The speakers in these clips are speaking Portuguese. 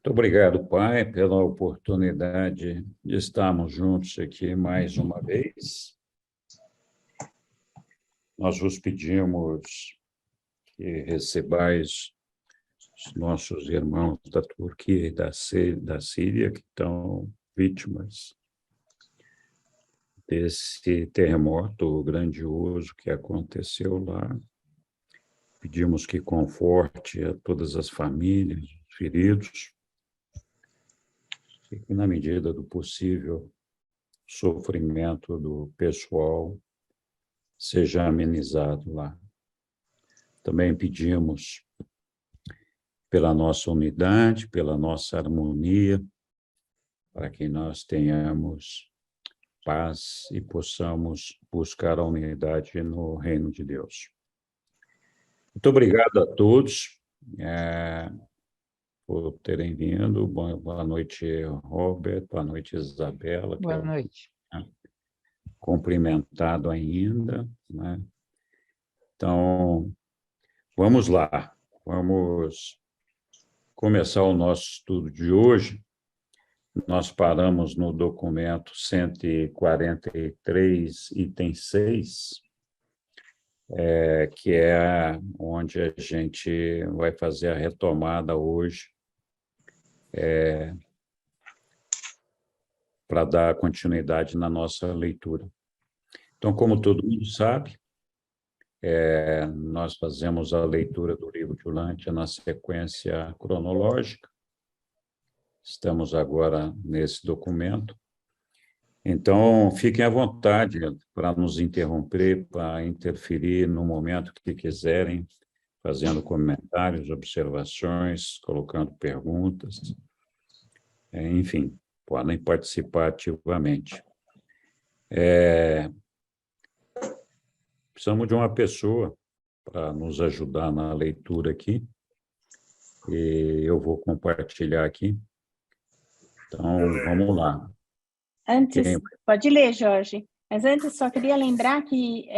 Muito obrigado, Pai, pela oportunidade de estarmos juntos aqui mais uma vez. Nós vos pedimos que recebais os nossos irmãos da Turquia e da Síria, que estão vítimas desse terremoto grandioso que aconteceu lá. Pedimos que conforte a todas as famílias, os feridos, e que, na medida do possível, o sofrimento do pessoal seja amenizado lá. Também pedimos pela nossa unidade, pela nossa harmonia, para que nós tenhamos paz e possamos buscar a unidade no reino de Deus. Muito obrigado a todos por terem vindo. Boa noite, Robert. Boa noite, Isabela. Boa noite. Cumprimentado ainda, né? Então, vamos lá. Vamos começar o nosso estudo de hoje. Nós paramos no documento 143, item 6, que é onde a gente vai fazer a retomada hoje, para dar continuidade na nossa leitura. Então, como todo mundo sabe, nós fazemos a leitura do livro de Ulântia na sequência cronológica. Estamos agora nesse documento. Então, fiquem à vontade para nos interromper, para interferir no momento que quiserem, fazendo comentários, observações, colocando perguntas. Enfim, podem participar ativamente. Precisamos de uma pessoa para nos ajudar na leitura aqui, e eu vou compartilhar aqui. Então, vamos lá. Antes, pode ler, Jorge, mas antes só queria lembrar que,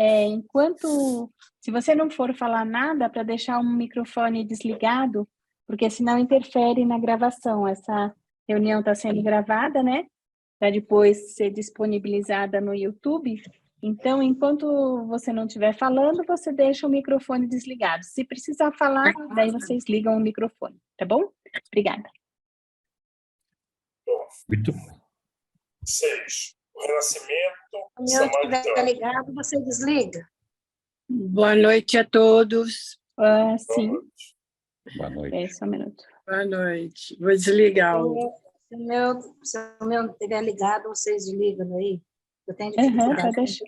se você não for falar nada, para deixar um microfone desligado, porque senão interfere na gravação. Essa reunião está sendo gravada, né? Para depois ser disponibilizada no YouTube. Então, enquanto você não estiver falando, você deixa o microfone desligado. Se precisar falar, daí vocês ligam o microfone, tá bom? Obrigada. Muito bom. 6. O renascimento Se eu estiver samaritano. ligado, você desliga. Boa noite a todos. Sim. Boa noite. Só um minuto. Boa noite. Vou desligar o... Se o meu não estiver ligado, vocês desligam aí. Eu tenho dificuldade. Pode deixar.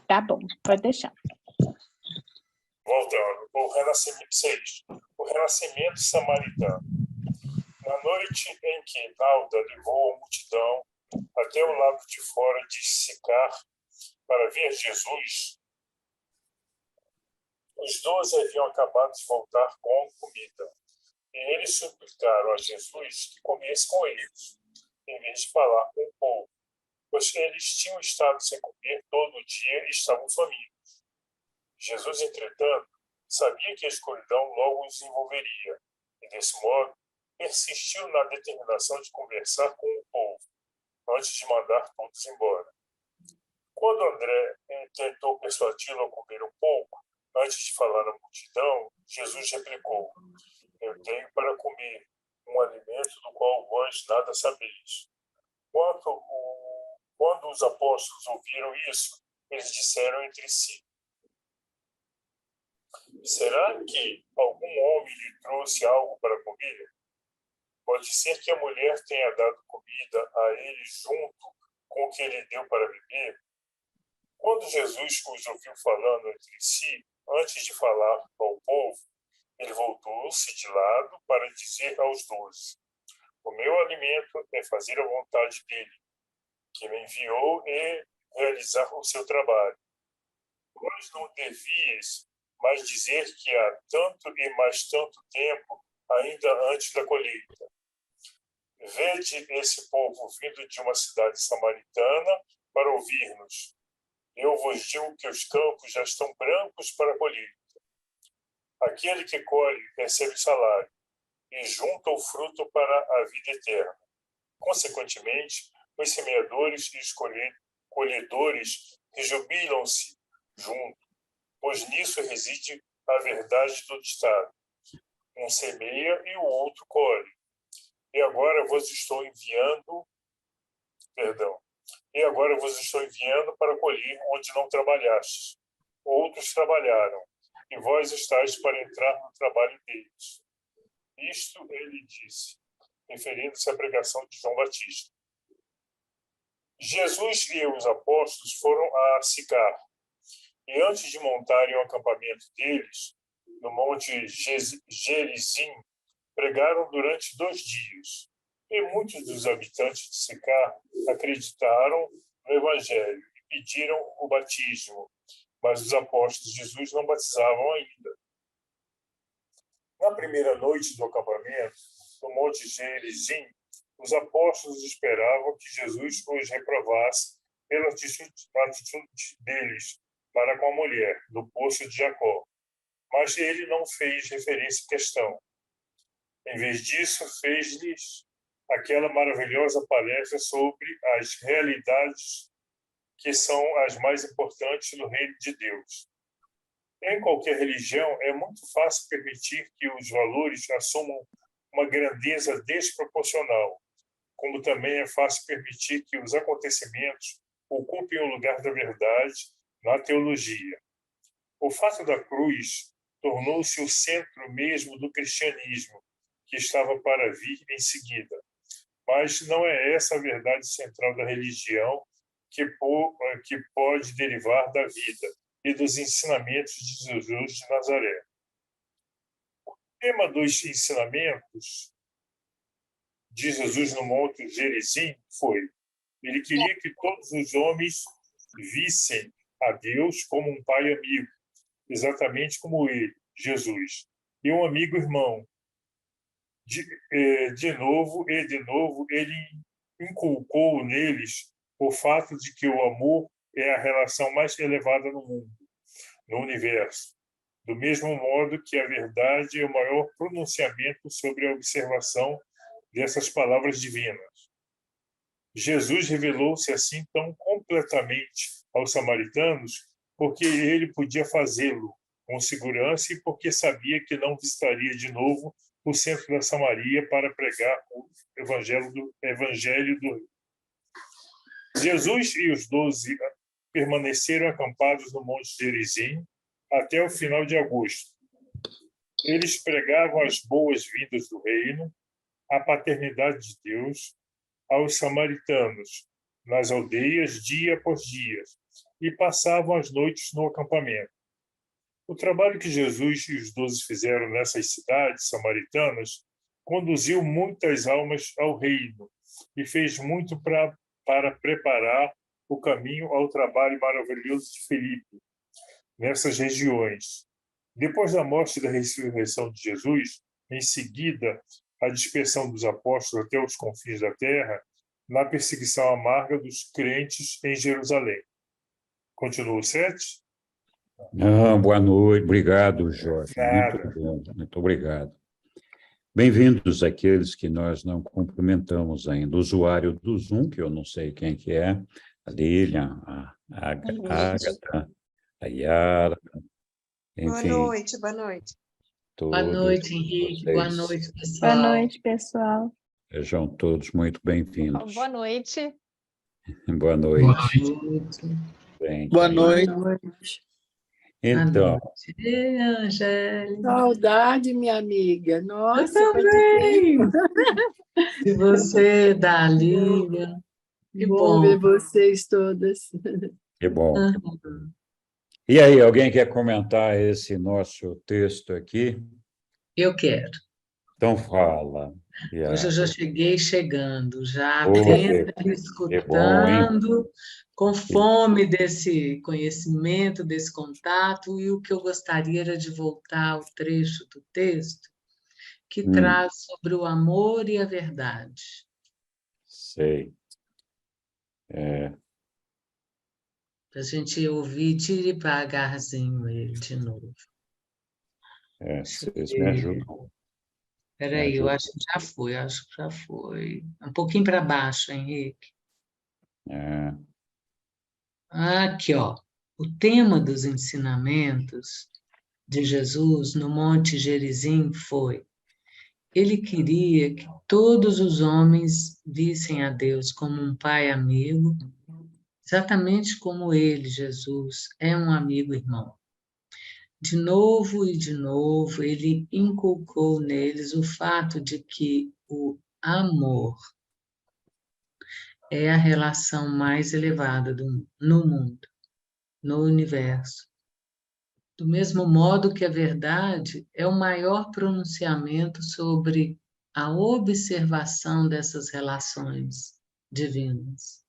Tá bom, pode deixar. Voltando. O renascimento 6. O renascimento samaritano. Na noite em que Alda levou a multidão até o lado de fora de Sicar para ver Jesus, os 12 haviam acabado de voltar com comida. E eles suplicaram a Jesus que comesse com eles, em vez de falar com o povo, pois eles tinham estado sem comer todo o dia e estavam famintos. Jesus, entretanto, sabia que a escuridão logo os envolveria, e desse modo persistiu na determinação de conversar com o povo, antes de mandar todos embora. Quando André tentou persuadi-lo a comer um pouco, antes de falar à multidão, Jesus replicou: eu tenho para comer um alimento do qual vós nada sabeis. Quando os apóstolos ouviram isso, eles disseram entre si: será que algum homem lhe trouxe algo para comer? Pode ser que a mulher tenha dado comida a ele junto com o que ele deu para beber? Quando Jesus os ouviu falando entre si, antes de falar ao povo, ele voltou-se de lado para dizer aos 12: o meu alimento é fazer a vontade dele, que me enviou, e realizar o seu trabalho. Vós não devias mais dizer que há tanto e mais tanto tempo, ainda antes da colheita. Vede esse povo vindo de uma cidade samaritana para ouvir-nos. Eu vos digo que os campos já estão brancos para a colheita. Aquele que colhe recebe salário, e junta o fruto para a vida eterna. Consequentemente, os semeadores e os colhedores rejubilam-se junto, pois nisso reside a verdade do ditado. Um semeia e o outro colhe. E agora vos estou enviando para colher onde não trabalhastes. Outros trabalharam, e vós estáis para entrar no trabalho deles. Isto ele disse, referindo-se à pregação de João Batista. Jesus e os apóstolos foram a Sicar, e antes de montarem o acampamento deles, no monte Gerizim, pregaram durante 2 dias. E muitos dos habitantes de Sicar acreditaram no Evangelho e pediram o batismo, mas os apóstolos de Jesus não batizavam ainda. Na primeira noite do acampamento, no monte Gerizim, os apóstolos esperavam que Jesus os reprovasse pela atitude deles para com a mulher, no poço de Jacó. Mas ele não fez referência à questão. Em vez disso, fez-lhes aquela maravilhosa palestra sobre as realidades que são as mais importantes no reino de Deus. Em qualquer religião, é muito fácil permitir que os valores assumam uma grandeza desproporcional, como também é fácil permitir que os acontecimentos ocupem o lugar da verdade na teologia. O fato da cruz tornou-se o centro mesmo do cristianismo, que estava para vir em seguida. Mas não é essa a verdade central da religião que pode derivar da vida e dos ensinamentos de Jesus de Nazaré. O tema dos ensinamentos de Jesus no Monte Gerizim foi: ele queria que todos os homens vissem a Deus como um pai amigo, exatamente como ele, Jesus, e um amigo irmão. De novo, ele inculcou neles o fato de que o amor é a relação mais elevada no mundo, no universo, do mesmo modo que a verdade é o maior pronunciamento sobre a observação dessas palavras divinas. Jesus revelou-se assim tão completamente aos samaritanos porque ele podia fazê-lo com segurança e porque sabia que não visitaria de novo o centro da Samaria para pregar o evangelho do reino. Jesus e os 12 permaneceram acampados no Monte Gerizim até o final de agosto. Eles pregavam as boas-vindas do reino, a paternidade de Deus, aos samaritanos, nas aldeias, dia após dia, e passavam as noites no acampamento. O trabalho que Jesus e os 12 fizeram nessas cidades samaritanas conduziu muitas almas ao reino e fez muito para preparar o caminho ao trabalho maravilhoso de Filipe nessas regiões. Depois da morte e da ressurreição de Jesus, em seguida, a dispersão dos apóstolos até os confins da terra, na perseguição amarga dos crentes em Jerusalém. Continua o 7? Boa noite, obrigado, Jorge. Nada. Muito bom, muito obrigado. Bem-vindos àqueles que nós não cumprimentamos ainda. O usuário do Zoom, que eu não sei quem que é, a Lilian, a Agatha, a Yara, enfim. Boa noite, boa noite. Boa noite, Henrique. Boa vocês noite, pessoal. Boa noite, pessoal. Sejam todos muito bem-vindos. Boa noite. Boa noite. Boa noite. Bem, Boa noite. então, Ei, Angélica. Saudade, minha amiga. Nossa, Eu também. quanto E você, Dalília. Que bom bom. ver vocês todas. que bom. Aham. E aí, alguém quer comentar esse nosso texto aqui? Eu quero. Então fala. Hoje eu já cheguei chegando, já Oh, atenta, que bom, hein? escutando, com fome desse conhecimento, desse contato, e o que eu gostaria era de voltar ao trecho do texto que traz sobre o amor e a verdade. Sei. Para a gente ouvir devagarzinho ele de novo. Vocês me ajudam. Espera Me aí, eu ajuda. acho que já foi, acho que já foi. Um pouquinho para baixo, Henrique. É, Aqui, ó. O tema dos ensinamentos de Jesus no Monte Gerizim foi: ele queria que todos os homens vissem a Deus como um pai amigo, exatamente como ele, Jesus, é um amigo irmão. De novo e de novo, ele inculcou neles o fato de que o amor é a relação mais elevada no mundo, no universo. Do mesmo modo que a verdade é o maior pronunciamento sobre a observação dessas relações divinas.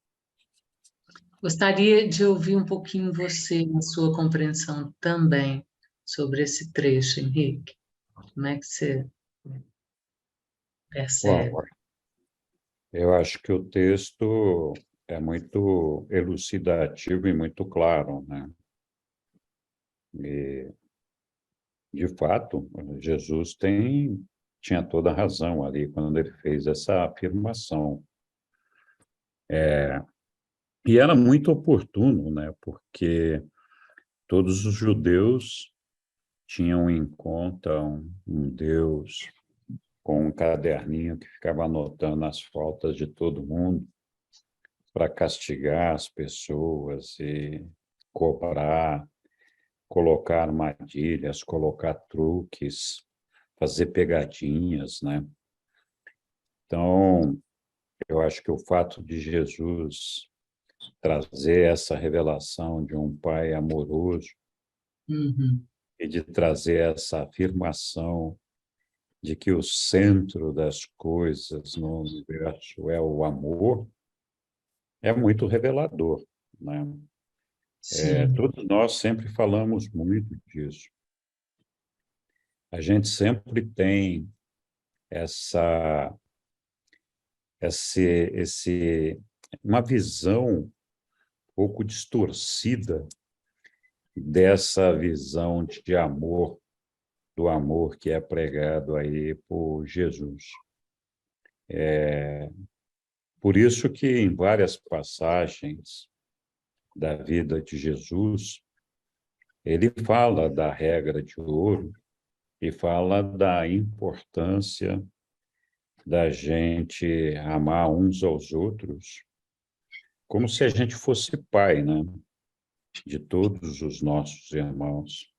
Gostaria de ouvir um pouquinho você, na sua compreensão também, sobre esse trecho, Henrique. Como é que você percebe? bom, eu acho que o texto é muito elucidativo e muito claro, né? E, de fato, Jesus tinha toda a razão ali quando ele fez essa afirmação. E era muito oportuno, né? Porque todos os judeus tinham em conta um Deus com um caderninho que ficava anotando as faltas de todo mundo para castigar as pessoas e cobrar, colocar armadilhas, colocar truques, fazer pegadinhas, né? Então, eu acho que o fato de Jesus trazer essa revelação de um pai amoroso Uhum. e de trazer essa afirmação de que o centro das coisas no universo é o amor, é muito revelador, né? Sim, Todos nós sempre falamos muito disso. A gente sempre tem essa, uma visão um pouco distorcida dessa visão de amor, do amor que é pregado aí por Jesus. Por isso que em várias passagens da vida de Jesus, ele fala da regra de ouro e fala da importância da gente amar uns aos outros como se a gente fosse pai, né? De todos os nossos irmãos.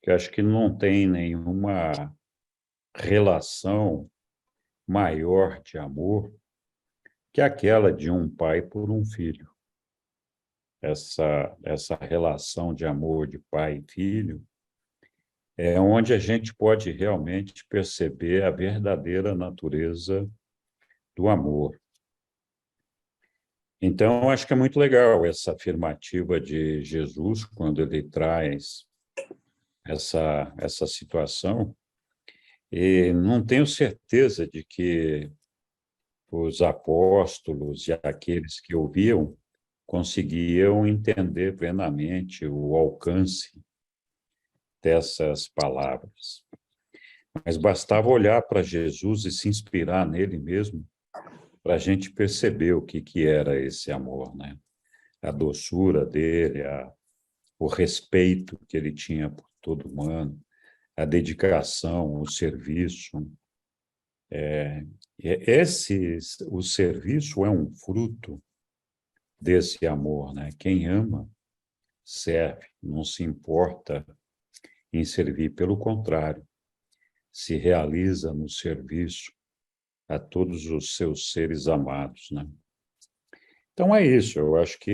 Que acho que não tem nenhuma relação maior de amor que aquela de um pai por um filho. Essa relação de amor de pai e filho é onde a gente pode realmente perceber a verdadeira natureza do amor. Então, acho que é muito legal essa afirmativa de Jesus, quando ele traz essa situação, e não tenho certeza de que os apóstolos e aqueles que ouviam conseguiam entender plenamente o alcance dessas palavras. Mas bastava olhar para Jesus e se inspirar nele mesmo para a gente perceber o que era esse amor, né? A doçura dele, o respeito que ele tinha por todo humano, a dedicação, o serviço. O serviço é um fruto desse amor, né? Quem ama, serve, não se importa em servir, pelo contrário, se realiza no serviço a todos os seus seres amados, né? Então é isso, eu acho que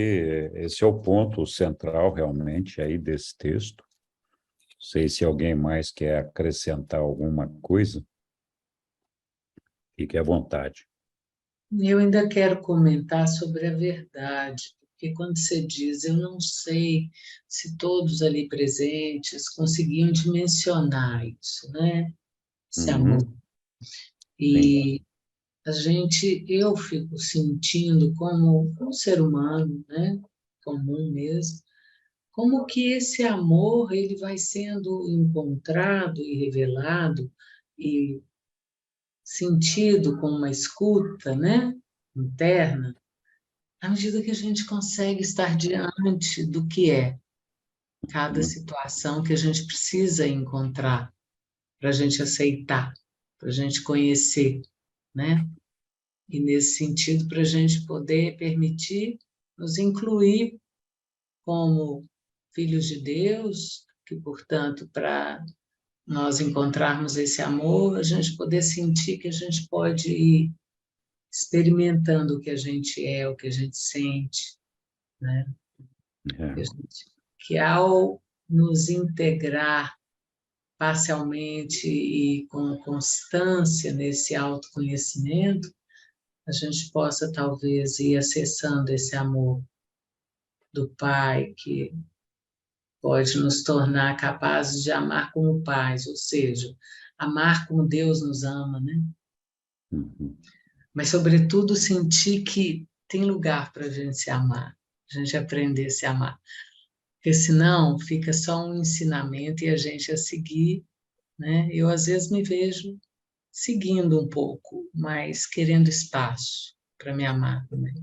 esse é o ponto central realmente aí desse texto. Não sei se alguém mais quer acrescentar alguma coisa, fique à vontade. eu ainda quero comentar sobre a verdade, porque quando você diz, eu não sei se todos ali presentes conseguiam dimensionar isso, né? Esse amor. Uhum, sim. E eu fico sentindo como um ser humano, né? Comum mesmo, como que esse amor ele vai sendo encontrado e revelado e sentido com uma escuta, né, interna, à medida que a gente consegue estar diante do que é cada situação que a gente precisa encontrar para a gente aceitar, para a gente conhecer, né? E nesse sentido, para a gente poder permitir nos incluir como filhos de Deus, que, portanto, para nós encontrarmos esse amor, a gente poder sentir que a gente pode ir experimentando o que a gente é, o que a gente sente, né? Que ao nos integrar parcialmente e com constância nesse autoconhecimento, a gente possa talvez ir acessando esse amor do Pai, que pode nos tornar capazes de amar como pais, ou seja, amar como Deus nos ama, né? Mas, sobretudo, sentir que tem lugar para a gente se amar, a gente aprender a se amar. Porque senão fica só um ensinamento e a gente a seguir, né? Eu, às vezes, me vejo seguindo um pouco, mas querendo espaço para me amar também,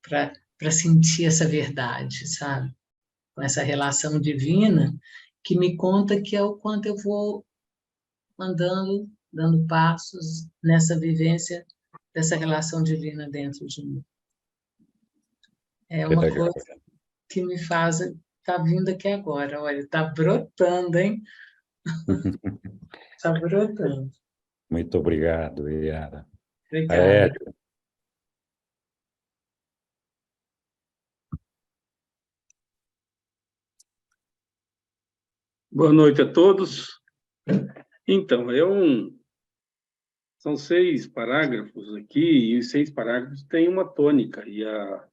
para sentir essa verdade, sabe? Com essa relação divina que me conta que é o quanto eu vou andando, dando passos nessa vivência dessa relação divina dentro de mim. É uma coisa que me faz tá vindo aqui agora. Olha, está brotando, hein? Está brotando. Muito obrigado, Yara. Obrigada. Boa noite a todos. Então, são 6 parágrafos aqui, e os 6 parágrafos têm uma tônica, e a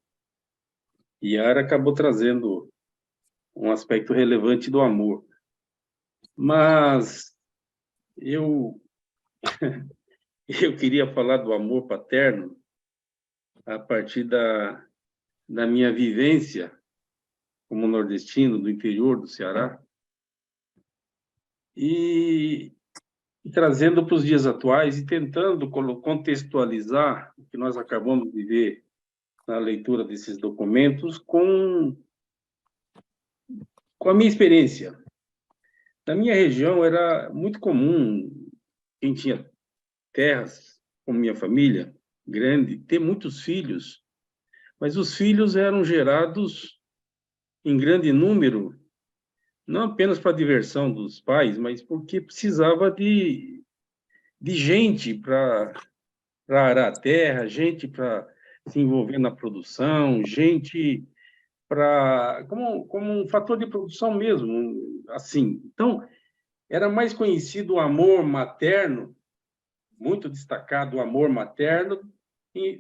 Yara acabou trazendo um aspecto relevante do amor. Mas eu queria falar do amor paterno a partir da minha vivência como nordestino do interior do Ceará, e trazendo para os dias atuais e tentando contextualizar o que nós acabamos de ver na leitura desses documentos com a minha experiência. Na minha região era muito comum, quem tinha terras, como minha família, grande, ter muitos filhos, mas os filhos eram gerados em grande número, não apenas para a diversão dos pais, mas porque precisava de gente para arar a terra, gente para se envolver na produção, gente para como um fator de produção mesmo, assim. Então, era mais conhecido o amor materno, muito destacado o amor materno,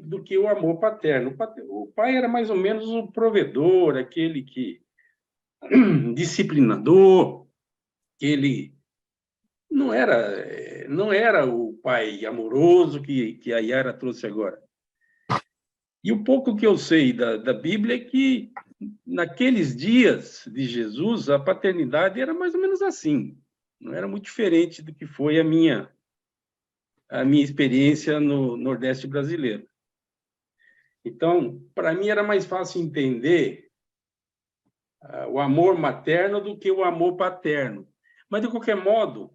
do que o amor paterno. O pai era mais ou menos o provedor, aquele que disciplinador, aquele não era o pai amoroso que a Yara trouxe agora. E o pouco que eu sei da Bíblia é que naqueles dias de Jesus a paternidade era mais ou menos assim, não era muito diferente do que foi a minha experiência no Nordeste brasileiro. Então, para mim era mais fácil entender o amor materno do que o amor paterno. Mas, de qualquer modo,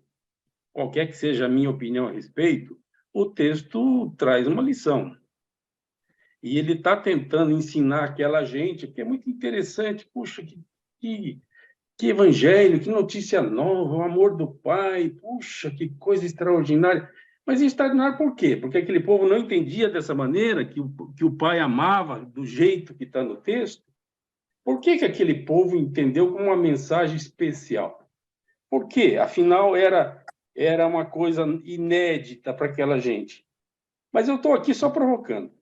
qualquer que seja a minha opinião a respeito, o texto traz uma lição. E ele está tentando ensinar aquela gente, porque é muito interessante, puxa, que evangelho, que notícia nova, o amor do Pai, puxa, que coisa extraordinária. Mas extraordinário por quê? Porque aquele povo não entendia dessa maneira, que o Pai amava do jeito que está no texto. Por que aquele povo entendeu como uma mensagem especial? Por quê? Afinal, era uma coisa inédita para aquela gente. Mas eu estou aqui só provocando.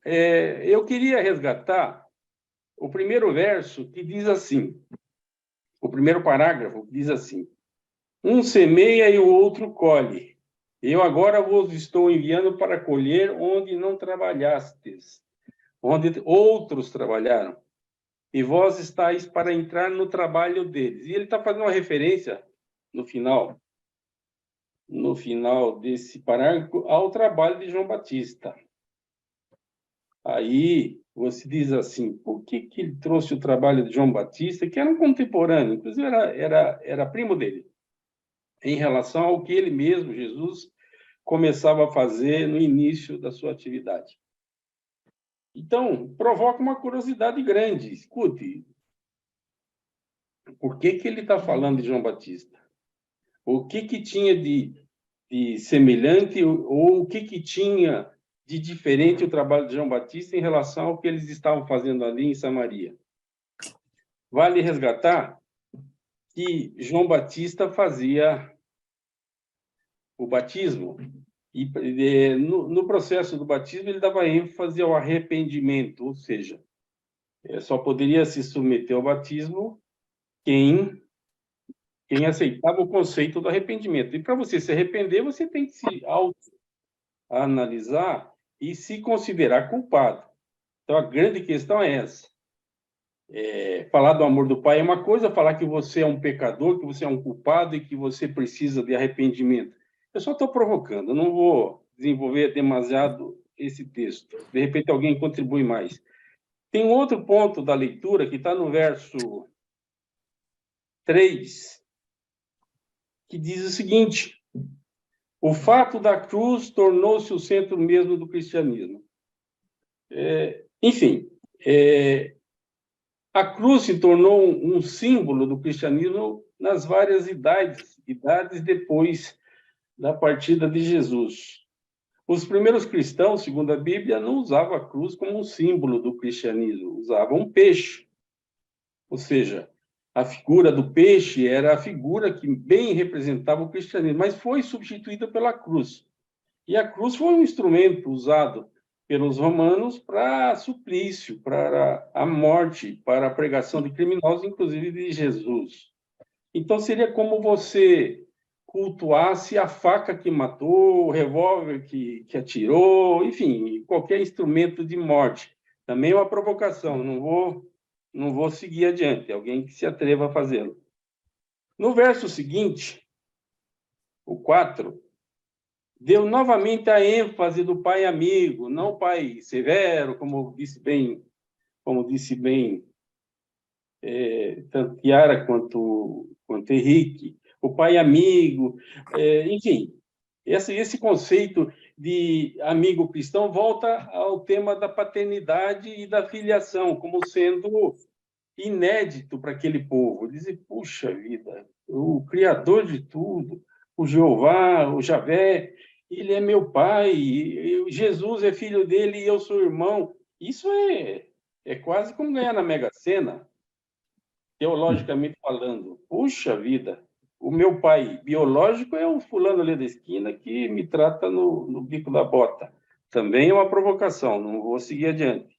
Eu queria resgatar o primeiro verso que diz assim, o primeiro parágrafo diz assim: um semeia e o outro colhe. Eu agora vos estou enviando para colher onde não trabalhastes, onde outros trabalharam, e vós estáis para entrar no trabalho deles. E ele está fazendo uma referência no final no final desse parágrafo, ao trabalho de João Batista. Aí você diz assim, por que ele trouxe o trabalho de João Batista, que era um contemporâneo, inclusive era primo dele, em relação ao que ele mesmo, Jesus, começava a fazer no início da sua atividade. Então, provoca uma curiosidade grande. Escute, por que ele está falando de João Batista? O que tinha de semelhante ou o que tinha de diferente o trabalho de João Batista em relação ao que eles estavam fazendo ali em Samaria? Vale resgatar que João Batista fazia o batismo e no processo do batismo ele dava ênfase ao arrependimento, ou seja, só poderia se submeter ao batismo quem aceitava o conceito do arrependimento. E para você se arrepender, você tem que se autoanalisar e se considerar culpado. Então, a grande questão é essa. Falar do amor do Pai é uma coisa, falar que você é um pecador, que você é um culpado e que você precisa de arrependimento. Eu só estou provocando, eu não vou desenvolver demasiado esse texto. De repente, alguém contribui mais. Tem um outro ponto da leitura que está no verso 3, que diz o seguinte: o fato da cruz tornou-se o centro mesmo do cristianismo. Enfim, a cruz se tornou um símbolo do cristianismo nas várias idades depois da partida de Jesus. Os primeiros cristãos, segundo a Bíblia, não usavam a cruz como um símbolo do cristianismo, usavam um peixe. Ou seja, a figura do peixe era a figura que bem representava o cristianismo, mas foi substituída pela cruz. E a cruz foi um instrumento usado pelos romanos para suplício, para a morte, para a pregação de criminosos, inclusive de Jesus. Então, seria como você cultuasse a faca que matou, o revólver que atirou, enfim, qualquer instrumento de morte. Também é uma provocação, não vou seguir adiante, alguém que se atreva a fazê-lo. No verso seguinte, o 4, deu novamente a ênfase do pai amigo, não o pai severo, como disse bem tanto Chiara quanto Henrique, o pai amigo, enfim, esse conceito de amigo cristão volta ao tema da paternidade e da filiação, como sendo inédito para aquele povo. Dizer, puxa vida, o Criador de tudo, o Jeová, o Javé, ele é meu pai, Jesus é filho dele e eu sou irmão. Isso é quase como ganhar na Mega Sena, teologicamente falando. Puxa vida, o meu pai biológico é o fulano ali da esquina que me trata no bico da bota. Também é uma provocação, não vou seguir adiante.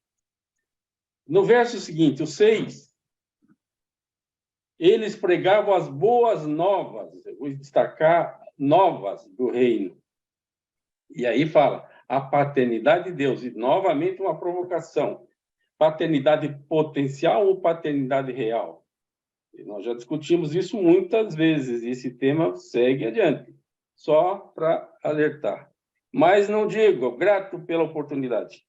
No verso seguinte, o 6, eles pregavam as boas novas, vou destacar novas do reino. E aí fala, a paternidade de Deus, e novamente uma provocação. Paternidade potencial ou paternidade real? E nós já discutimos isso muitas vezes, e esse tema segue adiante, só para alertar. Mas não digo, grato pela oportunidade.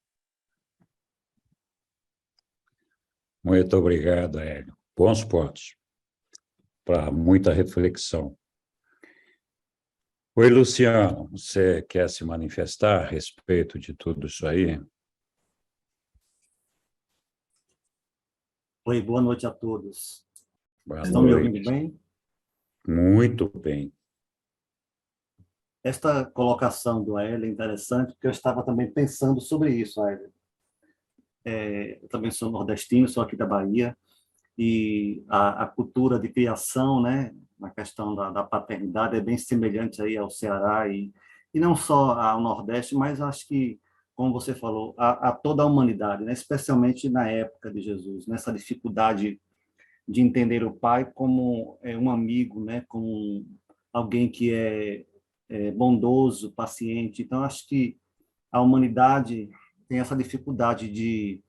Muito obrigado, Hélio. Bons pontos para muita reflexão. Oi, Luciano, você quer se manifestar a respeito de tudo isso aí? Oi, boa noite a todos. Boa Estão me noite. ouvindo bem? Muito bem. Esta colocação do Hélio é interessante, porque eu estava também pensando sobre isso, Hélio. Eu também sou nordestino, sou aqui da Bahia, e a cultura de criação, né, na questão da paternidade, é bem semelhante aí ao Ceará, e não só ao Nordeste, mas acho que, como você falou, a toda a humanidade, né, especialmente na época de Jesus, nessa dificuldade de entender o pai como um amigo, né, como alguém que é bondoso, paciente. Então, acho que a humanidade tem essa dificuldade de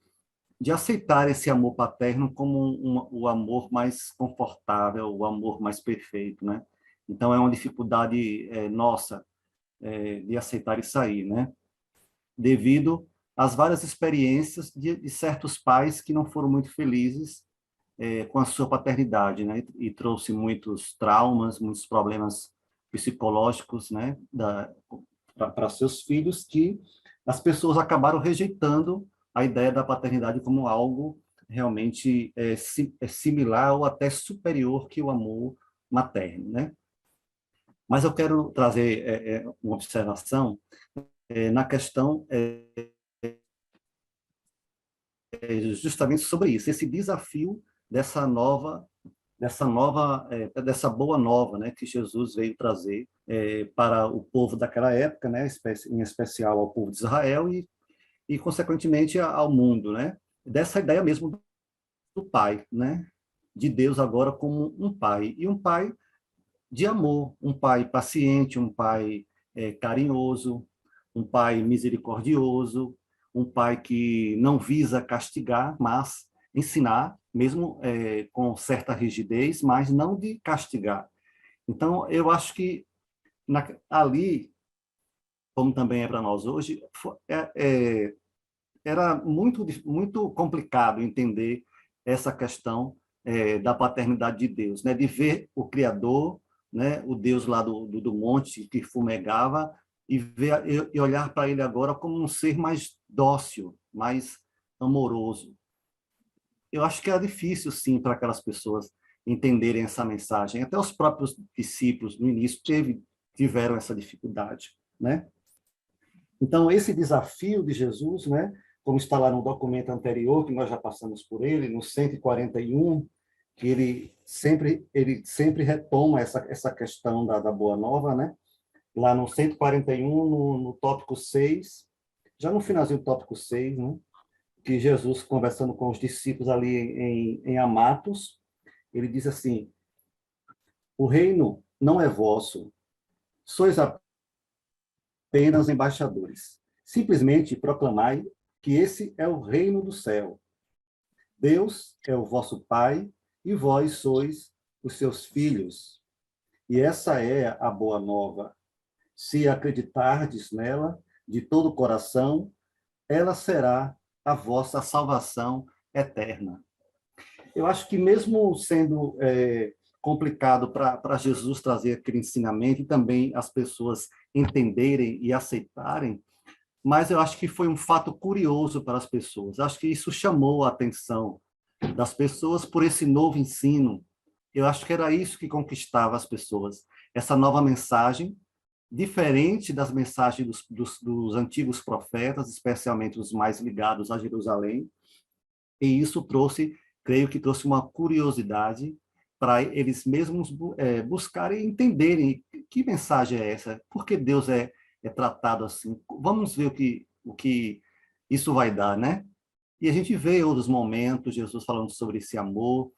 aceitar esse amor paterno como o amor mais confortável, o amor mais perfeito, né? Então, é uma dificuldade nossa de aceitar isso aí, né? Devido às várias experiências de certos pais que não foram muito felizes com a sua paternidade, né? E trouxe muitos traumas, muitos problemas psicológicos, né? Para seus filhos, que as pessoas acabaram rejeitando a ideia da paternidade como algo realmente similar ou até superior que o amor materno, né? Mas eu quero trazer uma observação na questão justamente sobre isso, esse desafio dessa boa nova, né, que Jesus veio trazer para o povo daquela época, né, em especial ao povo de Israel e consequentemente ao mundo, né? Dessa ideia mesmo do pai, né? De Deus agora como um pai, e um pai de amor, um pai paciente, um pai carinhoso, um pai misericordioso, um pai que não visa castigar, mas ensinar, mesmo com certa rigidez, mas não de castigar. Então, eu acho que ali, como também é para nós hoje, era muito complicado entender essa questão da paternidade de Deus, né? De ver o Criador, né? O Deus lá do monte que fumegava, e olhar para ele agora como um ser mais dócil, mais amoroso. Eu acho que era difícil, sim, para aquelas pessoas entenderem essa mensagem. Até os próprios discípulos, no início, tiveram essa dificuldade, né? Então, esse desafio de Jesus, né, como está lá no documento anterior, que nós já passamos por ele, no 141, que ele sempre retoma essa questão da Boa Nova, né? Lá no 141, no tópico 6, já no finalzinho do tópico 6, né? Que Jesus, conversando com os discípulos ali em Amatos, ele diz assim: o reino não é vosso, sois apenas embaixadores. Simplesmente proclamai que esse é o reino do céu. Deus é o vosso Pai e vós sois os seus filhos. E essa é a boa nova. Se acreditardes nela de todo o coração, ela será a vossa salvação eterna. Eu acho que mesmo sendo complicado para Jesus trazer aquele ensinamento e também as pessoas entenderem e aceitarem, mas eu acho que foi um fato curioso para as pessoas. Acho que isso chamou a atenção das pessoas por esse novo ensino. Eu acho que era isso que conquistava as pessoas, essa nova mensagem, diferente das mensagens dos antigos profetas, especialmente os mais ligados a Jerusalém, e isso creio que trouxe uma curiosidade para eles mesmos buscarem e entenderem que mensagem é essa, por que Deus é tratado assim. Vamos ver o que isso vai dar, né? E a gente vê outros momentos, Jesus falando sobre esse amor,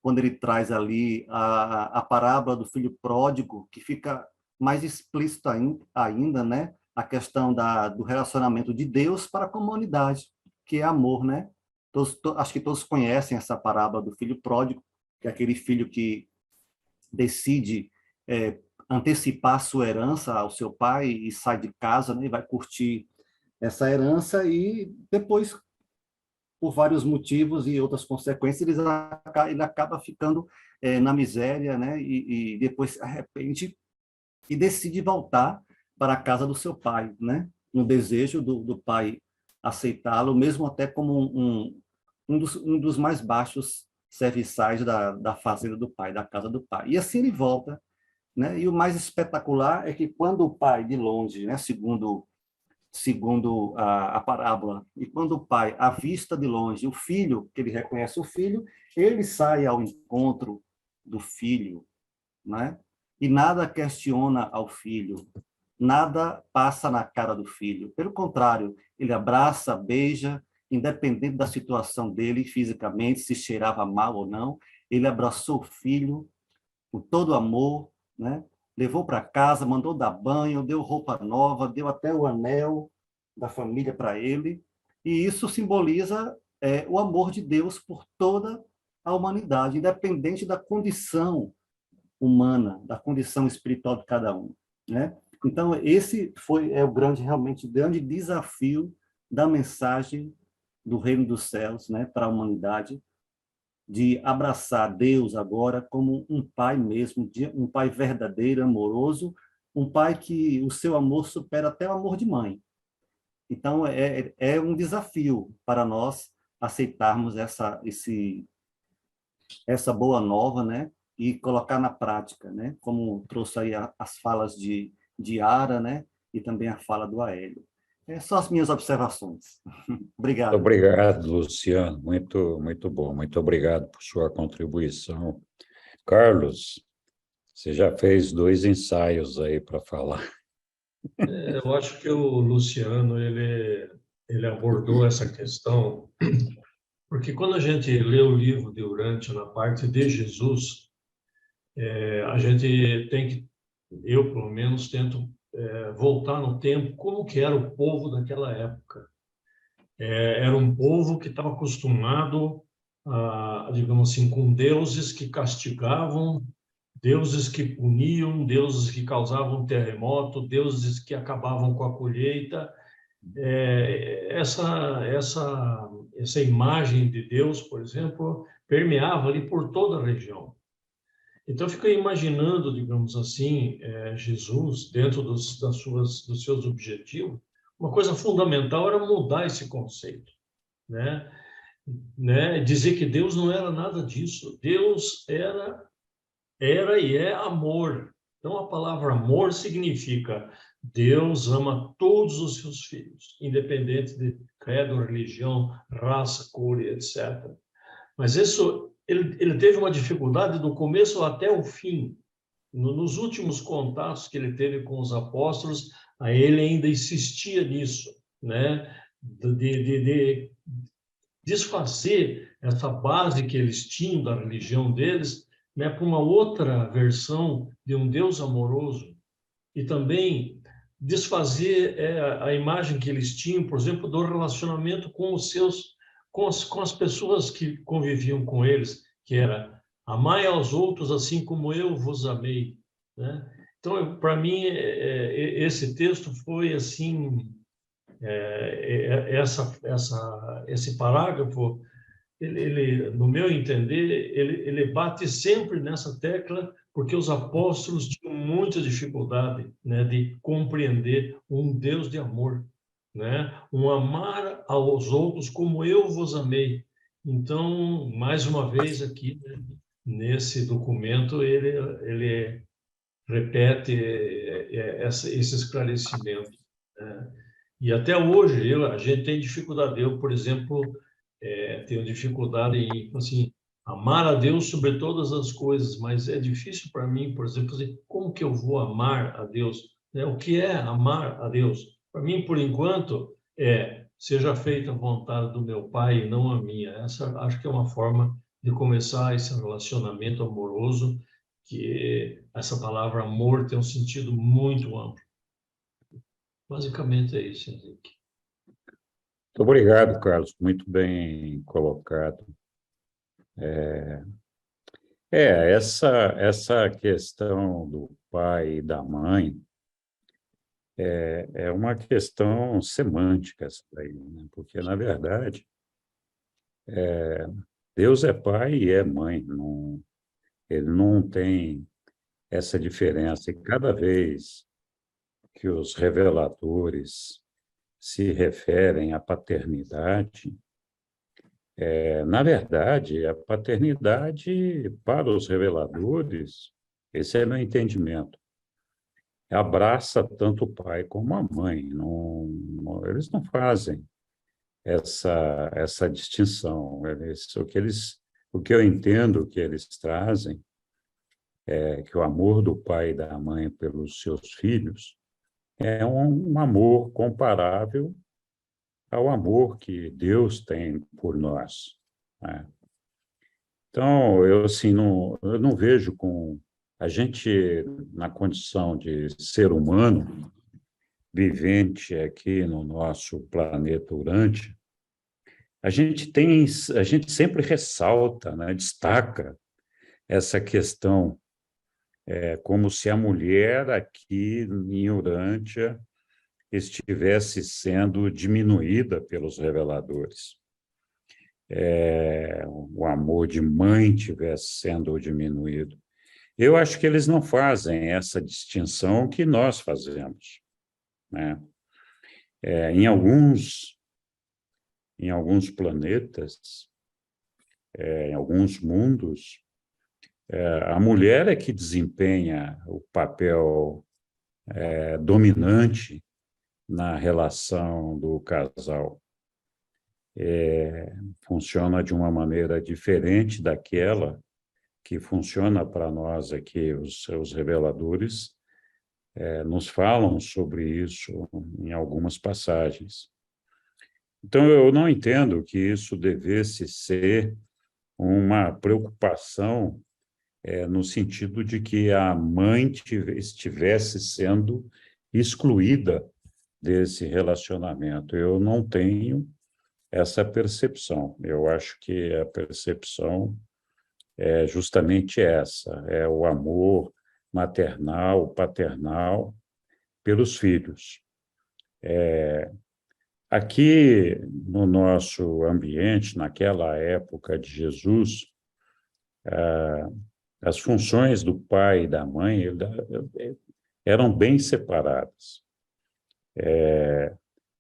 quando ele traz ali a parábola do filho pródigo, que fica mais explícito ainda, né? A questão do relacionamento de Deus para a comunidade, que é amor, né? Acho que todos conhecem essa parábola do filho pródigo, que é aquele filho que decide antecipar a sua herança ao seu pai e sai de casa, né? E vai curtir essa herança e depois, por vários motivos e outras consequências, ele acaba ficando na miséria, né? E depois se arrepende e decide voltar para a casa do seu pai, né? No desejo do pai aceitá-lo, mesmo até como um dos mais baixos serviçais da fazenda do pai, da casa do pai. E assim ele volta, né? E o mais espetacular é que quando o pai, de longe, né? Segundo a parábola, e quando o pai avista de longe o filho, que ele reconhece o filho, ele sai ao encontro do filho, né? E nada questiona ao filho, nada passa na cara do filho. Pelo contrário, ele abraça, beija, independente da situação dele fisicamente, se cheirava mal ou não, ele abraçou o filho com todo amor, né? Levou para casa, mandou dar banho, deu roupa nova, deu até o anel da família para ele, e isso simboliza o amor de Deus por toda a humanidade, independente da condição humana, da condição espiritual de cada um, né? Então, esse realmente o grande desafio da mensagem do Reino dos Céus, né, para a humanidade, de abraçar Deus agora como um pai mesmo, um pai verdadeiro, amoroso, um pai que o seu amor supera até o amor de mãe. Então, é um desafio para nós aceitarmos essa boa nova, né, e colocar na prática, né, como trouxe aí as falas de Ara, né, e também a fala do Aélio. São as minhas observações. Obrigado. Obrigado, Luciano. Muito, muito bom. Muito obrigado por sua contribuição. Carlos, você já fez 2 ensaios aí para falar. Eu acho que o Luciano ele abordou essa questão, porque quando a gente lê o livro de Urântia na parte de Jesus, a gente tem que, eu pelo menos tento voltar no tempo, como que era o povo daquela época. Era um povo que estava acostumado, digamos assim, com deuses que castigavam, deuses que puniam, deuses que causavam terremoto, deuses que acabavam com a colheita. Essa imagem de Deus, por exemplo, permeava ali por toda a região. Então, eu fico imaginando, digamos assim, Jesus, dentro dos seus objetivos, uma coisa fundamental era mudar esse conceito, né? Dizer que Deus não era nada disso. Deus era e é amor. Então, a palavra amor significa Deus ama todos os seus filhos, independente de credo, religião, raça, cor, etc. Mas isso, ele teve uma dificuldade do começo até o fim. Nos últimos contatos que ele teve com os apóstolos, ele ainda insistia nisso, né? De desfazer essa base que eles tinham da religião deles, né, para uma outra versão de um Deus amoroso, e também desfazer a imagem que eles tinham, por exemplo, do relacionamento com com as pessoas que conviviam com eles, que era amai aos outros assim como eu vos amei, né? Então, para mim, esse texto foi assim, esse parágrafo, no meu entender, ele bate sempre nessa tecla, porque os apóstolos tinham muita dificuldade, né, de compreender um Deus de amor, né, um amar aos outros como eu vos amei. Então, mais uma vez aqui, né, nesse documento, ele repete esse esclarecimento, né? E até hoje a gente tem dificuldade. Eu, por exemplo, tenho dificuldade em, assim, amar a Deus sobre todas as coisas, mas é difícil para mim, por exemplo, dizer, como que eu vou amar a Deus? Né? O que é amar a Deus? Para mim, por enquanto, seja feita a vontade do meu Pai e não a minha. Essa acho que é uma forma de começar esse relacionamento amoroso, que essa palavra amor tem um sentido muito amplo. Basicamente é isso, Henrique. Muito obrigado, Carlos. Muito bem colocado. Essa questão do pai e da mãe é uma questão semântica, essa daí, né? Porque, na verdade, Deus é pai e é mãe. Ele não tem essa diferença. E cada vez que os reveladores se referem à paternidade, na verdade, a paternidade para os reveladores, esse é meu entendimento, abraça tanto o pai como a mãe. Eles não fazem essa distinção. O que eu entendo que eles trazem é que o amor do pai e da mãe pelos seus filhos é um amor comparável ao amor que Deus tem por nós, né? Então, eu não vejo com a gente, na condição de ser humano, vivente aqui no nosso planeta Urântia, a gente sempre ressalta, né, destaca essa questão como se a mulher aqui em Urântia estivesse sendo diminuída pelos reveladores. O amor de mãe estivesse sendo diminuído. Eu acho que eles não fazem essa distinção que nós fazemos, né? Em alguns planetas, em alguns mundos, a mulher é que desempenha o papel dominante na relação do casal. Funciona de uma maneira diferente daquela que funciona para nós aqui. Os reveladores nos falam sobre isso em algumas passagens. Então, eu não entendo que isso devesse ser uma preocupação no sentido de que a mãe estivesse sendo excluída desse relacionamento. Eu não tenho essa percepção. Eu acho que a percepção é justamente essa, é o amor maternal, paternal pelos filhos. Aqui no nosso ambiente, naquela época de Jesus, as funções do pai e da mãe eram bem separadas,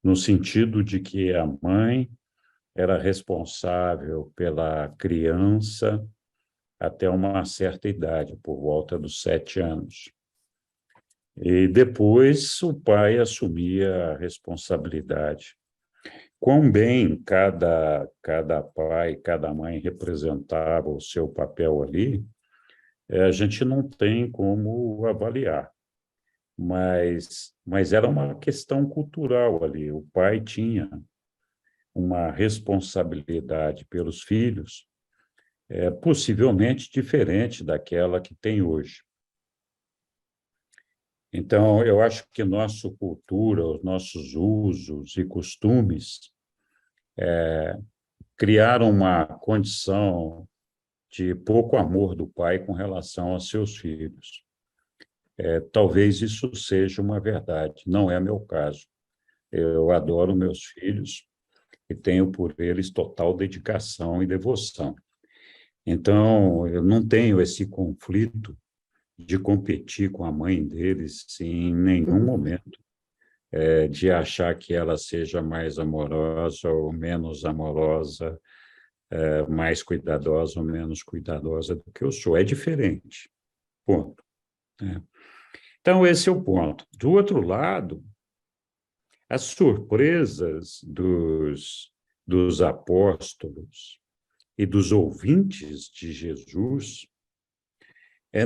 no sentido de que a mãe era responsável pela criança até uma certa idade, por volta dos 7 anos. E depois o pai assumia a responsabilidade. Quão bem cada pai, cada mãe representava o seu papel ali, a gente não tem como avaliar. Mas era uma questão cultural ali. O pai tinha uma responsabilidade pelos filhos, possivelmente diferente daquela que tem hoje. Então, eu acho que nossa cultura, os nossos usos e costumes criaram uma condição de pouco amor do pai com relação aos seus filhos. Talvez isso seja uma verdade, não é meu caso. Eu adoro meus filhos e tenho por eles total dedicação e devoção. Então, eu não tenho esse conflito de competir com a mãe deles em nenhum momento, de achar que ela seja mais amorosa ou menos amorosa, mais cuidadosa ou menos cuidadosa do que eu sou. É diferente, ponto. Então, esse é o ponto. Do outro lado, as surpresas dos apóstolos e dos ouvintes de Jesus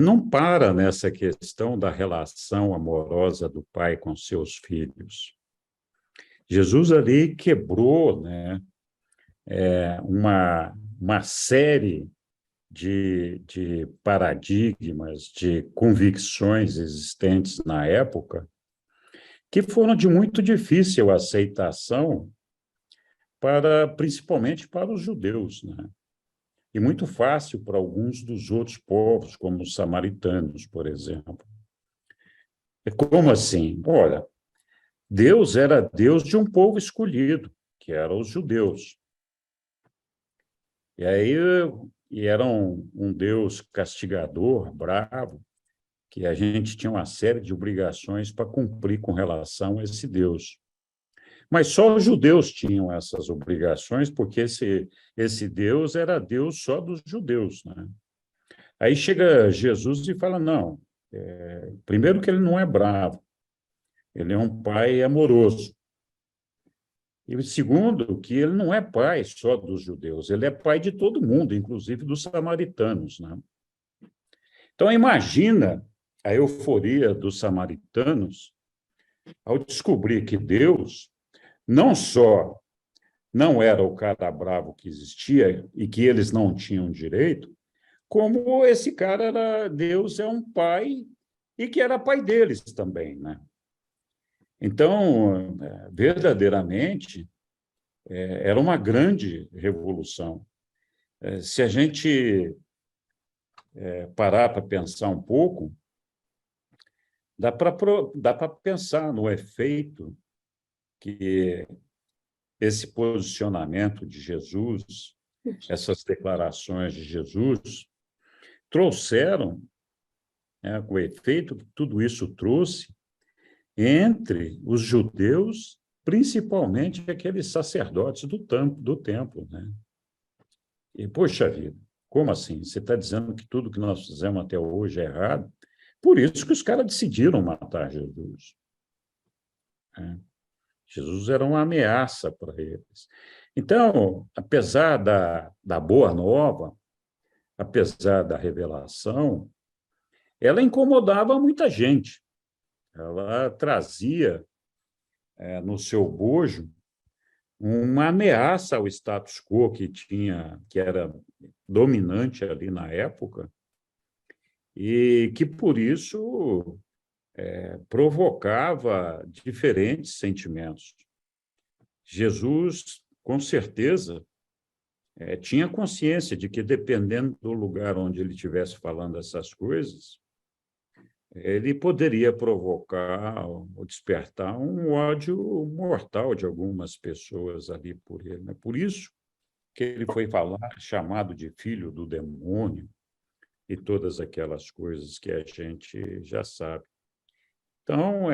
não para nessa questão da relação amorosa do pai com seus filhos. Jesus ali quebrou, né, uma série de paradigmas, de convicções existentes na época, que foram de muito difícil aceitação, principalmente para os judeus, né? E muito fácil para alguns dos outros povos, como os samaritanos, por exemplo. Como assim? Olha, Deus era Deus de um povo escolhido, que eram os judeus. E era um Deus castigador, bravo, que a gente tinha uma série de obrigações para cumprir com relação a esse Deus. Mas só os judeus tinham essas obrigações, porque esse Deus era Deus só dos judeus, né? Aí chega Jesus e fala, não, primeiro que ele não é bravo, ele é um pai amoroso. E segundo, que ele não é pai só dos judeus, ele é pai de todo mundo, inclusive dos samaritanos, né? Então, imagina a euforia dos samaritanos ao descobrir que Deus não só não era o cara bravo que existia e que eles não tinham direito, como esse cara Deus é um pai e que era pai deles também, né? Então, verdadeiramente, era uma grande revolução. Se a gente parar para pensar um pouco, dá para pensar no efeito que esse posicionamento de Jesus, essas declarações de Jesus, trouxeram, né, o efeito que tudo isso trouxe entre os judeus, principalmente aqueles sacerdotes do templo, né? E, poxa vida, como assim? Você está dizendo que tudo que nós fizemos até hoje é errado? Por isso que os caras decidiram matar Jesus. Né? Jesus era uma ameaça para eles. Então, apesar da boa nova, apesar da revelação, ela incomodava muita gente. Ela trazia no seu bojo uma ameaça ao status quo que era dominante ali na época, e que, por isso, provocava diferentes sentimentos. Jesus, com certeza, tinha consciência de que, dependendo do lugar onde ele estivesse falando essas coisas, ele poderia provocar ou despertar um ódio mortal de algumas pessoas ali por ele. Né? Por isso que ele foi chamado de filho do demônio e todas aquelas coisas que a gente já sabe. Então,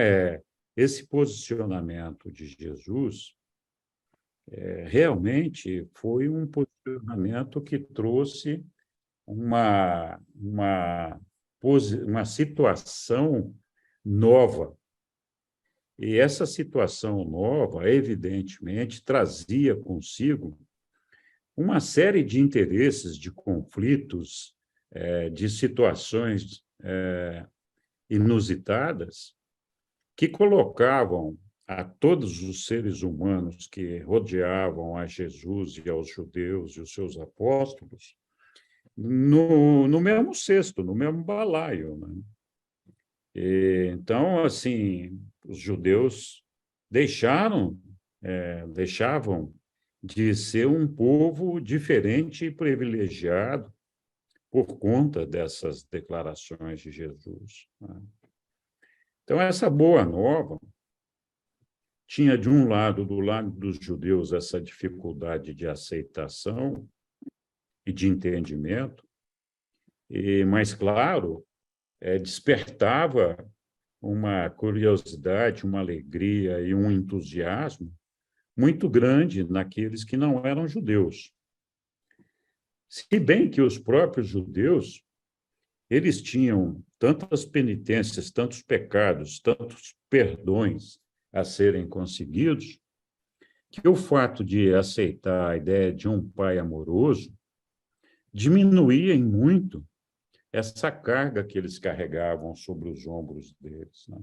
esse posicionamento de Jesus realmente foi um posicionamento que trouxe uma situação nova. E essa situação nova, evidentemente, trazia consigo uma série de interesses, de conflitos, de situações inusitadas, que colocavam a todos os seres humanos que rodeavam a Jesus e aos judeus e os seus apóstolos no mesmo cesto, no mesmo balaio. Né? Então, assim, os judeus deixavam de ser um povo diferente e privilegiado por conta dessas declarações de Jesus. Né? Então, essa boa nova tinha, de um lado, do lado dos judeus, essa dificuldade de aceitação e de entendimento, mas, claro, despertava uma curiosidade, uma alegria e um entusiasmo muito grande naqueles que não eram judeus. Se bem que os próprios judeus, eles tinham tantas penitências, tantos pecados, tantos perdões a serem conseguidos, que o fato de aceitar a ideia de um pai amoroso diminuía em muito essa carga que eles carregavam sobre os ombros deles. Né?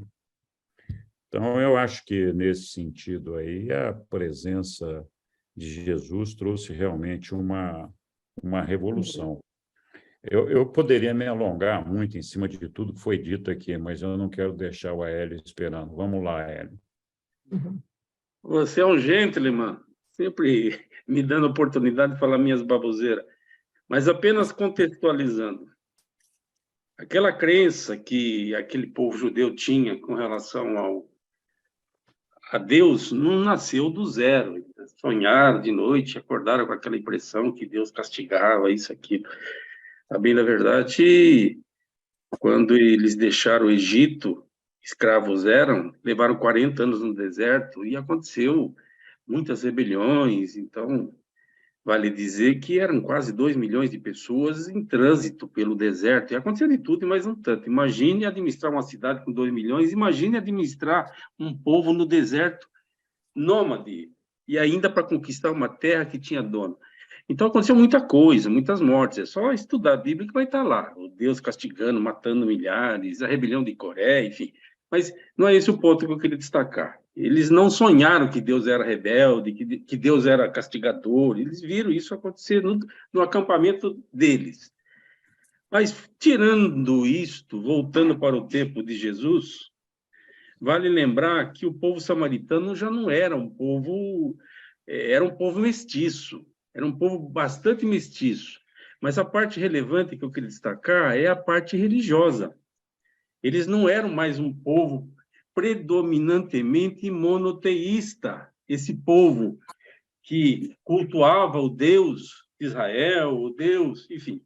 Então, eu acho que, nesse sentido aí, a presença de Jesus trouxe realmente uma revolução. Eu poderia me alongar muito em cima de tudo que foi dito aqui, mas eu não quero deixar o Aélio esperando. Vamos lá, Aélio. Você é um gentleman, sempre me dando oportunidade de falar minhas baboseiras, mas apenas contextualizando. Aquela crença que aquele povo judeu tinha com relação a Deus não nasceu do zero. Eles sonharam de noite, acordaram com aquela impressão que Deus castigava, isso, aquilo. A bem da verdade, quando eles deixaram o Egito, escravos eram, levaram 40 anos no deserto e aconteceu muitas rebeliões. Então, vale dizer que eram quase 2 milhões de pessoas em trânsito pelo deserto. E aconteceu de tudo e mais um tanto. Imagine administrar uma cidade com 2 milhões, imagine administrar um povo no deserto nômade, e ainda para conquistar uma terra que tinha dono. Então, aconteceu muita coisa, muitas mortes. É só estudar a Bíblia que vai estar lá. O Deus castigando, matando milhares, a rebelião de Coré, enfim. Mas não é esse o ponto que eu queria destacar. Eles não sonharam que Deus era rebelde, que Deus era castigador. Eles viram isso acontecer no acampamento deles. Mas, tirando isto, voltando para o tempo de Jesus, vale lembrar que o povo samaritano já não era um povo mestiço. Era um povo bastante mestiço. Mas a parte relevante que eu queria destacar é a parte religiosa. Eles não eram mais um povo predominantemente monoteísta. Esse povo que cultuava o Deus de Israel, o Deus, enfim.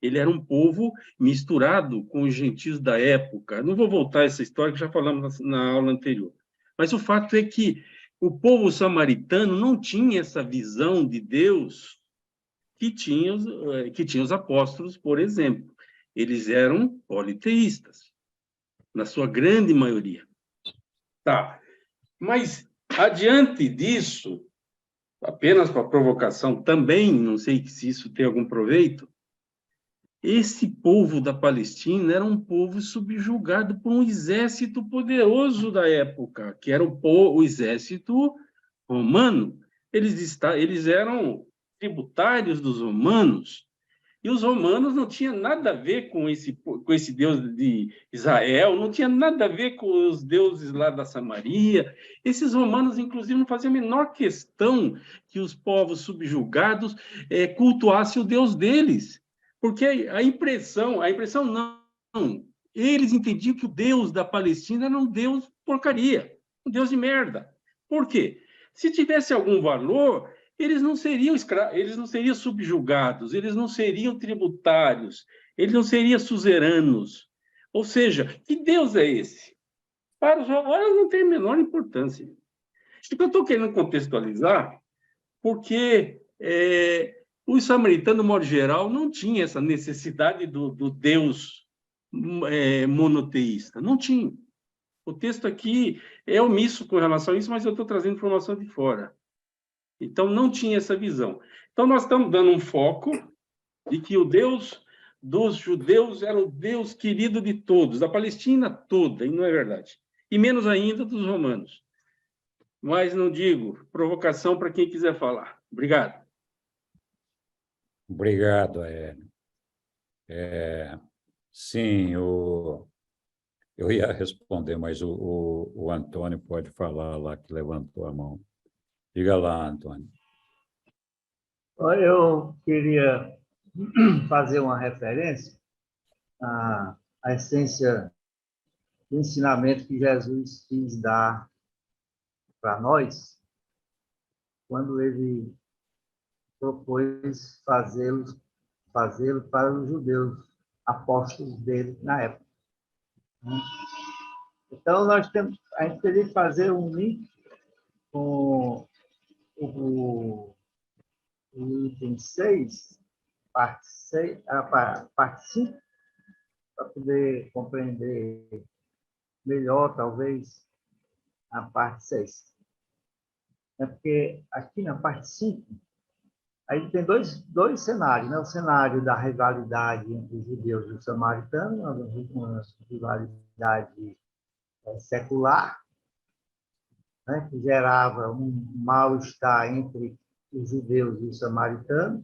Ele era um povo misturado com os gentios da época. Não vou voltar a essa história, que já falamos na aula anterior. Mas o fato é que o povo samaritano não tinha essa visão de Deus que tinha os apóstolos, por exemplo. Eles eram politeístas, na sua grande maioria. Tá. Mas, adiante disso, apenas para provocação também, não sei se isso tem algum proveito, esse povo da Palestina era um povo subjugado por um exército poderoso da época, que era o exército romano. Eles eram tributários dos romanos, e os romanos não tinham nada a ver com esse Deus de Israel, não tinha nada a ver com os deuses lá da Samaria. Esses romanos, inclusive, não faziam a menor questão que os povos subjugados cultuassem o Deus deles. Porque a impressão não, eles entendiam que o Deus da Palestina era um Deus porcaria, um Deus de merda. Por quê? Se tivesse algum valor, eles não seriam eles não seriam subjugados, eles não seriam tributários, eles não seriam suzeranos. Ou seja, que Deus é esse? Para os romanos não tem a menor importância. Isso que eu estou querendo contextualizar, porque os samaritanos, de modo geral, não tinham essa necessidade do Deus monoteísta. Não tinha. O texto aqui é omisso com relação a isso, mas eu estou trazendo informação de fora. Então, não tinha essa visão. Então, nós estamos dando um foco de que o Deus dos judeus era o Deus querido de todos, da Palestina toda, e não é verdade. E menos ainda dos romanos. Mas não digo, provocação para quem quiser falar. Obrigado. Obrigado, Hélio. Sim, eu ia responder, mas o Antônio pode falar lá, que levantou a mão. Diga lá, Antônio. Eu queria fazer uma referência à essência do ensinamento que Jesus quis dar para nós, quando ele propôs fazê-lo para os judeus, apóstolos dele na época. Então, a gente teria que fazer um link com o item 6, parte 5, para poder compreender melhor, talvez, a parte 6. É porque aqui na parte 5, aí tem dois cenários, né? O cenário da rivalidade entre os judeus e os samaritanos, uma rivalidade secular, né? Que gerava um mal-estar entre os judeus e os samaritanos,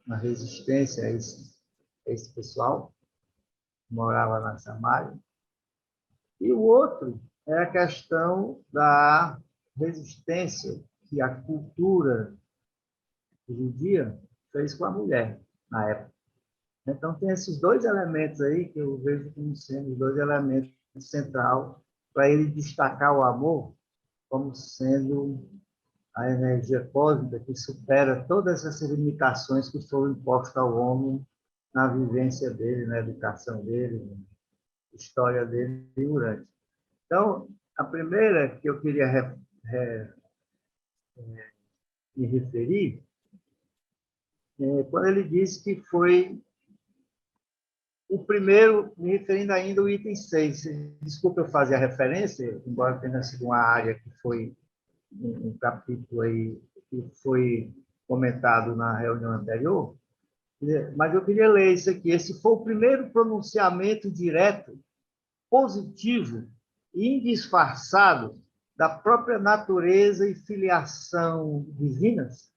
uma resistência a esse pessoal que morava na Samária. E o outro é a questão da resistência que a cultura judia fez com a mulher na época. Então, tem esses dois elementos aí que eu vejo como sendo os dois elementos centrais para ele destacar o amor como sendo a energia cósmica que supera todas essas limitações que foram impostas ao homem na vivência dele, na educação dele, na história dele durante. Então, a primeira que eu queria me referir quando ele disse que foi o primeiro, me referindo ainda ao item 6. Desculpa eu fazer a referência, embora tenha sido uma área que foi um capítulo aí que foi comentado na reunião anterior, mas eu queria ler isso aqui. Esse foi o primeiro pronunciamento direto, positivo e indisfarçado da própria natureza e filiação divinas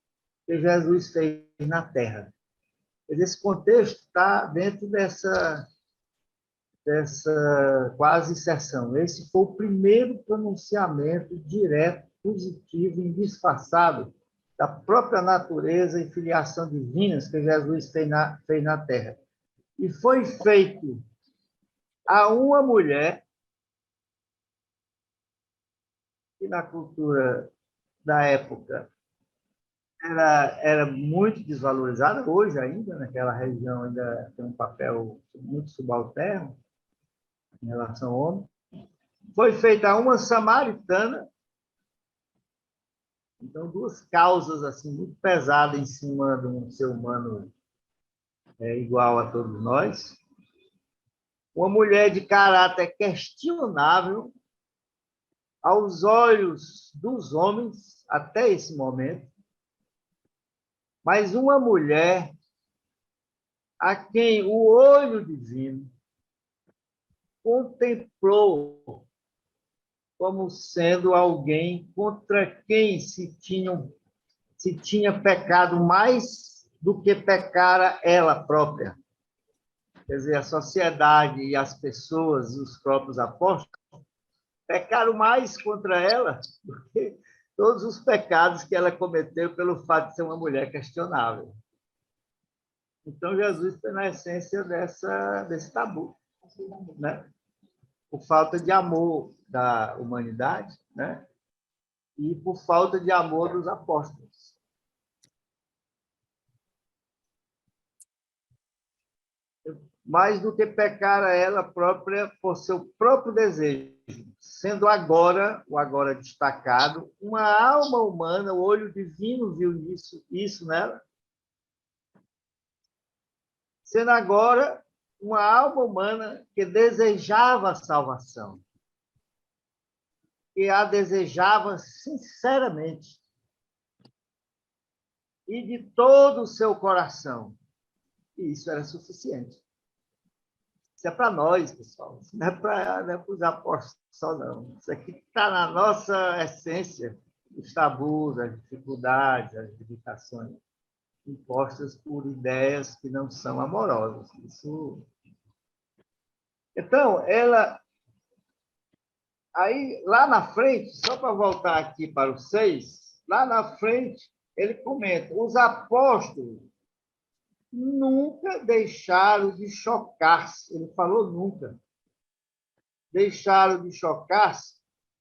que Jesus fez na Terra. Esse contexto está dentro dessa quase inserção. Esse foi o primeiro pronunciamento direto, positivo e indisfarçado da própria natureza e filiação divinas que Jesus fez na Terra. E foi feito a uma mulher que na cultura da época era muito desvalorizada, hoje ainda, naquela região ainda tem um papel muito subalterno em relação ao homem. Foi feita uma samaritana, então duas causas assim muito pesadas em cima de um ser humano igual a todos nós. Uma mulher de caráter questionável aos olhos dos homens até esse momento, mas uma mulher a quem o olho divino contemplou como sendo alguém contra quem se tinha pecado mais do que pecara ela própria. Quer dizer, a sociedade e as pessoas, os próprios apóstolos, pecaram mais contra ela do que todos os pecados que ela cometeu pelo fato de ser uma mulher questionável. Então, Jesus foi na essência desse tabu, né? Por falta de amor da humanidade, né? E por falta de amor dos apóstolos. Mais do que pecar a ela própria por seu próprio desejo, sendo agora, o agora destacado, uma alma humana, o olho divino viu isso nela, sendo agora uma alma humana que desejava a salvação, que a desejava sinceramente e de todo o seu coração. E isso era suficiente. Isso é para nós, pessoal. Isso não é para os apóstolos só, não. Isso aqui está na nossa essência, os tabus, as dificuldades, as limitações impostas por ideias que não são amorosas. Isso... Então, ela... Aí, lá na frente, só para voltar aqui para o 6, lá na frente, ele comenta, os apóstolos nunca deixaram de chocar-se, ele falou nunca, deixaram de chocar-se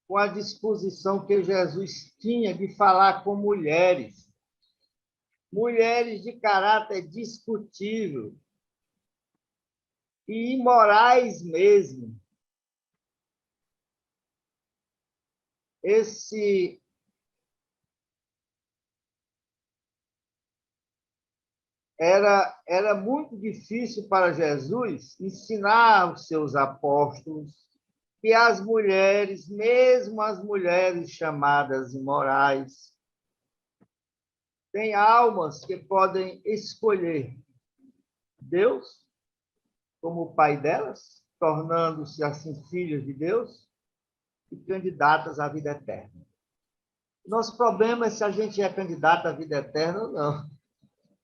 com a disposição que Jesus tinha de falar com mulheres de caráter discutível e imorais mesmo. Era muito difícil para Jesus ensinar os seus apóstolos que as mulheres, mesmo as mulheres chamadas imorais, têm almas que podem escolher Deus como o pai delas, tornando-se assim filhas de Deus e candidatas à vida eterna. Nosso problema é se a gente é candidato à vida eterna ou não.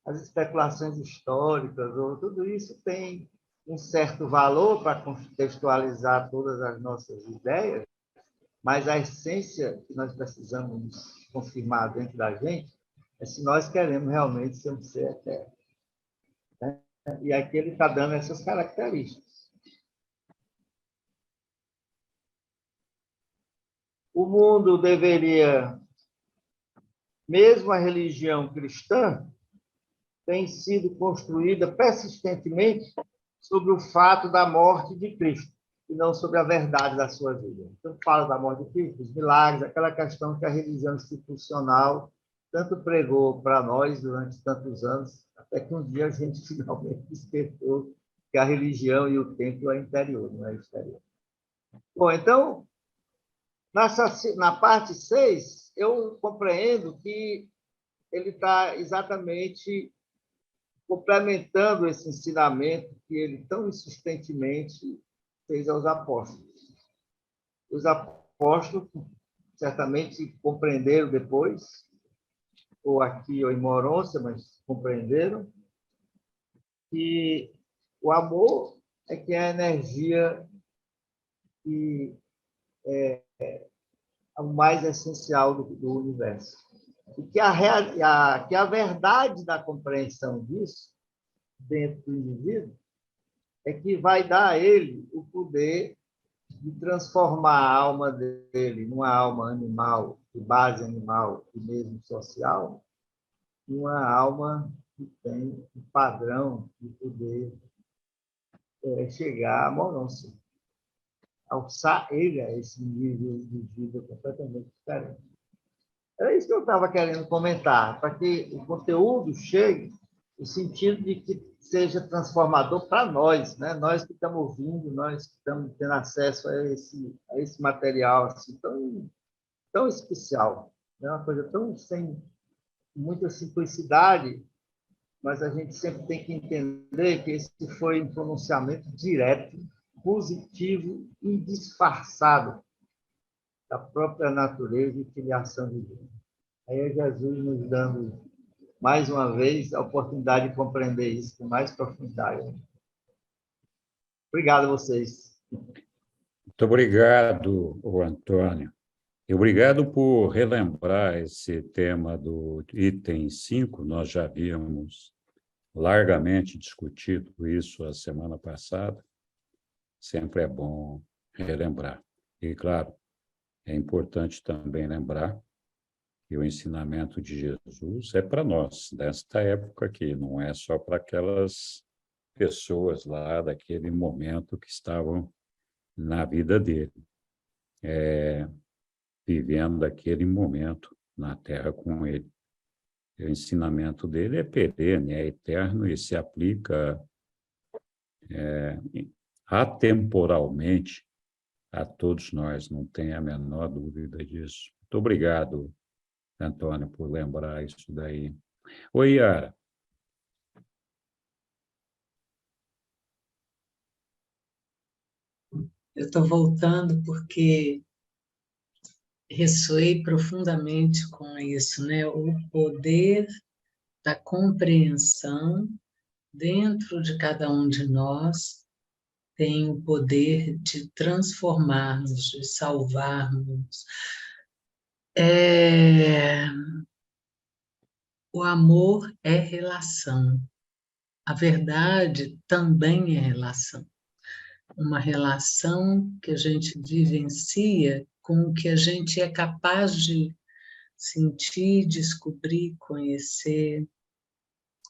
As especulações históricas, ou tudo isso tem um certo valor para contextualizar todas as nossas ideias, mas a essência que nós precisamos confirmar dentro da gente é se nós queremos realmente ser um ser eterno. Né? E aqui ele está dando essas características. O mundo deveria, mesmo a religião cristã, tem sido construída persistentemente sobre o fato da morte de Cristo, e não sobre a verdade da sua vida. Então, fala da morte de Cristo, dos milagres, aquela questão que a religião institucional tanto pregou para nós durante tantos anos, até que um dia a gente finalmente despertou que a religião e o templo é interior, não é exterior. Bom, então, na parte 6, eu compreendo que ele está exatamente complementando esse ensinamento que ele tão insistentemente fez aos apóstolos. Os apóstolos certamente compreenderam depois, ou aqui ou em Morôncia, mas compreenderam, que o amor é que é a energia que é o mais essencial do universo. E que a verdade da compreensão disso, dentro do indivíduo, é que vai dar a ele o poder de transformar a alma dele numa alma animal, de base animal e mesmo social, numa alma que tem um padrão de poder chegar à monôncia, alçar ele a esse nível de vida completamente diferente. Era isso que eu estava querendo comentar, para que o conteúdo chegue no sentido de que seja transformador para nós, né? Nós que estamos ouvindo, nós que estamos tendo acesso a esse material assim, tão especial, né? Uma coisa tão sem muita simplicidade, mas a gente sempre tem que entender que esse foi um pronunciamento direto, positivo e disfarçado da própria natureza e filiação de Deus. Aí é Jesus nos dando, mais uma vez, a oportunidade de compreender isso com mais profundidade. Obrigado a vocês. Muito obrigado, Antônio. E obrigado por relembrar esse tema do item 5. Nós já havíamos largamente discutido isso a semana passada. Sempre é bom relembrar. E, claro, é importante também lembrar que o ensinamento de Jesus é para nós, desta época aqui, não é só para aquelas pessoas lá daquele momento que estavam na vida dele, vivendo aquele momento na Terra com ele. O ensinamento dele é perene, é eterno e se aplica atemporalmente a todos nós, não tem a menor dúvida disso. Muito obrigado, Antônio, por lembrar isso daí. Oi, Yara. Eu estou voltando porque ressoei profundamente com isso, né? O poder da compreensão dentro de cada um de nós tem o poder de transformarmos, de salvarmos. O amor é relação. A verdade também é relação. Uma relação que a gente vivencia com o que a gente é capaz de sentir, descobrir, conhecer,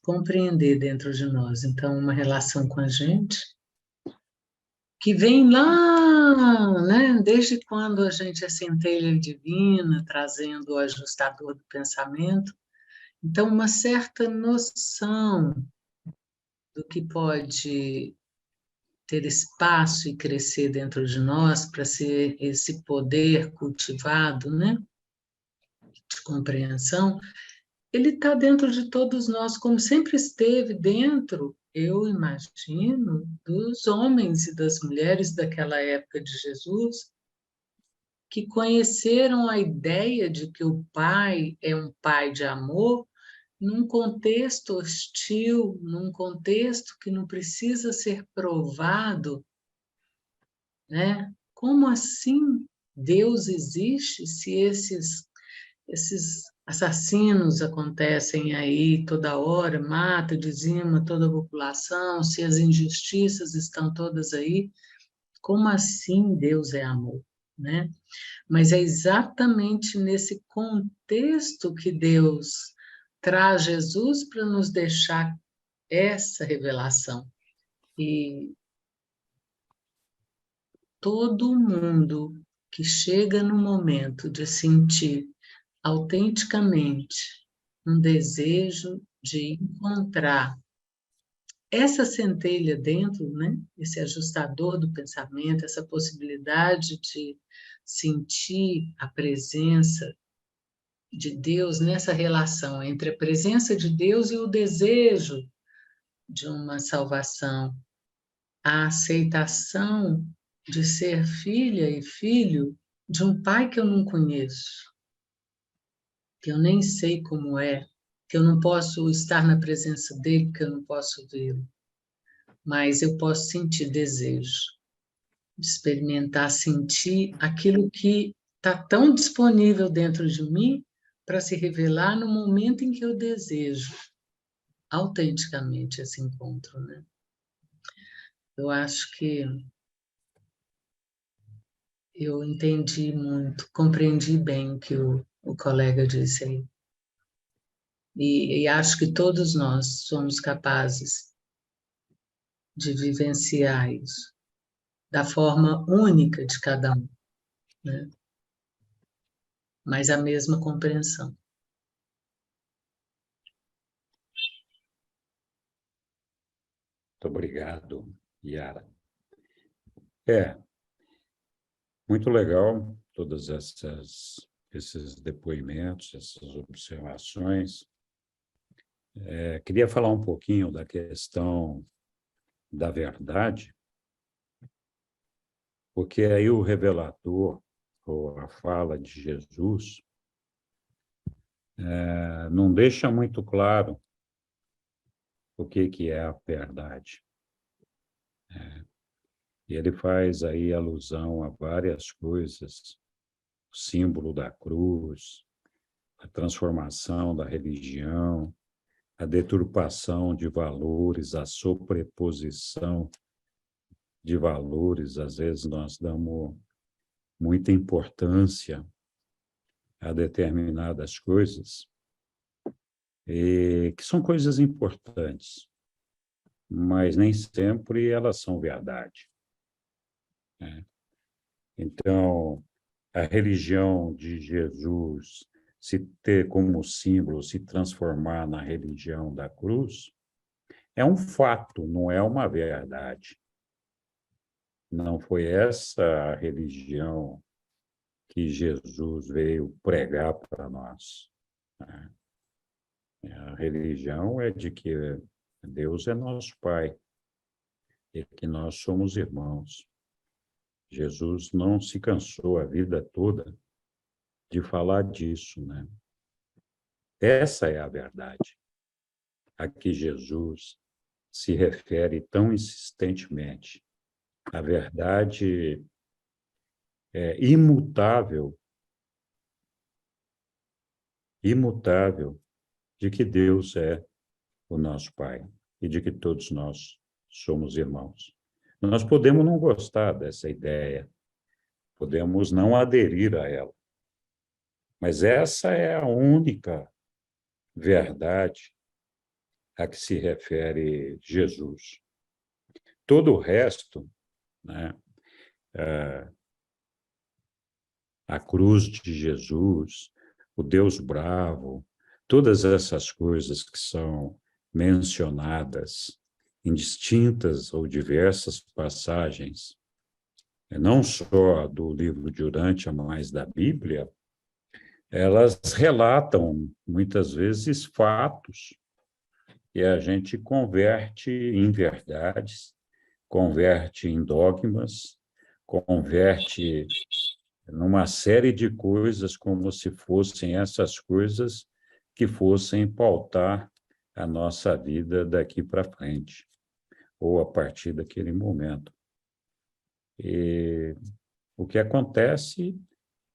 compreender dentro de nós. Então, uma relação com a gente que vem lá, né? Desde quando a gente é centelha divina, trazendo o ajustador do pensamento. Então, uma certa noção do que pode ter espaço e crescer dentro de nós para ser esse poder cultivado, né? De compreensão, ele está dentro de todos nós, como sempre esteve dentro, eu imagino, dos homens e das mulheres daquela época de Jesus, que conheceram a ideia de que o Pai é um Pai de amor, num contexto hostil, num contexto que não precisa ser provado, né? Como assim Deus existe se esses assassinos acontecem aí toda hora, mata, dizima toda a população, se as injustiças estão todas aí? Como assim Deus é amor, né? Mas é exatamente nesse contexto que Deus traz Jesus para nos deixar essa revelação. E todo mundo que chega no momento de sentir autenticamente um desejo de encontrar essa centelha dentro, né? Esse ajustador do pensamento, essa possibilidade de sentir a presença de Deus nessa relação entre a presença de Deus e o desejo de uma salvação, a aceitação de ser filha e filho de um pai que eu não conheço, que eu nem sei como é, que eu não posso estar na presença dele, porque eu não posso vê-lo, mas eu posso sentir desejo, de experimentar, sentir aquilo que está tão disponível dentro de mim para se revelar no momento em que eu desejo autenticamente esse encontro, né? Eu acho que eu entendi muito, compreendi bem o que o colega disse aí. E acho que todos nós somos capazes de vivenciar isso da forma única de cada um, né? Mas a mesma compreensão. Muito obrigado, Yara. Muito legal todas esses depoimentos, essas observações. Queria falar um pouquinho da questão da verdade, porque aí o revelador, ou a fala de Jesus, não deixa muito claro o que é a verdade. E ele faz aí alusão a várias coisas, o símbolo da cruz, a transformação da religião, a deturpação de valores, a sobreposição de valores. Às vezes nós damos muita importância a determinadas coisas, que são coisas importantes, mas nem sempre elas são verdade. Então, a religião de Jesus se ter como símbolo, se transformar na religião da cruz, é um fato, não é uma verdade. Não foi essa a religião que Jesus veio pregar para nós. A religião é de que Deus é nosso Pai e que nós somos irmãos. Jesus não se cansou a vida toda de falar disso, né? Essa é a verdade a que Jesus se refere tão insistentemente. A verdade imutável de que Deus é o nosso Pai e de que todos nós somos irmãos. Nós podemos não gostar dessa ideia, podemos não aderir a ela, mas essa é a única verdade a que se refere Jesus. Todo o resto, né, a cruz de Jesus, o Deus bravo, todas essas coisas que são mencionadas em distintas ou diversas passagens, não só do livro de Urântia, mas da Bíblia, elas relatam, muitas vezes, fatos que a gente converte em verdades, converte em dogmas, converte numa série de coisas como se fossem essas coisas que fossem pautar a nossa vida daqui para frente, ou a partir daquele momento. E o que acontece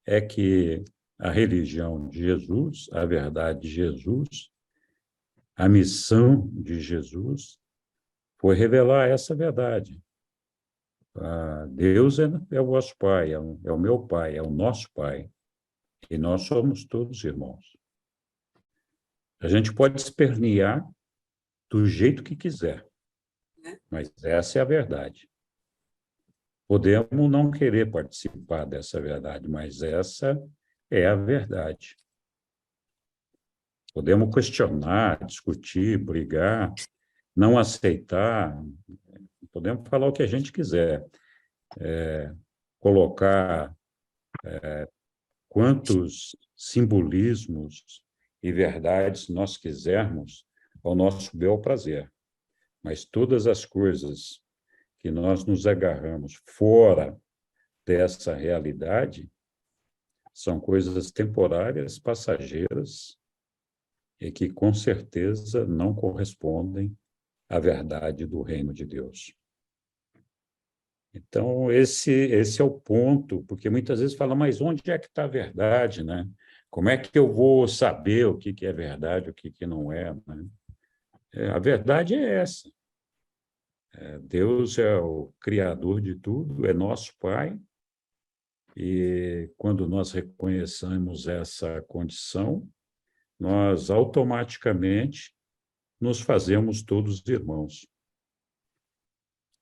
é que a religião de Jesus, a verdade de Jesus, a missão de Jesus foi revelar essa verdade. Deus é o vosso Pai, é o meu Pai, é o nosso Pai, e nós somos todos irmãos. A gente pode espernear do jeito que quiser, mas essa é a verdade. Podemos não querer participar dessa verdade, mas essa é a verdade. Podemos questionar, discutir, brigar, não aceitar, podemos falar o que a gente quiser, colocar quantos simbolismos e verdades nós quisermos ao nosso bel prazer, mas todas as coisas que nós nos agarramos fora dessa realidade são coisas temporárias, passageiras, e que, com certeza, não correspondem à verdade do reino de Deus. Então, esse é o ponto, porque muitas vezes fala, mas onde é que está a verdade, né? Como é que eu vou saber o que é verdade, o que não é, né? A verdade é essa. Deus é o Criador de tudo, é nosso Pai, e quando nós reconhecemos essa condição, nós automaticamente nos fazemos todos irmãos,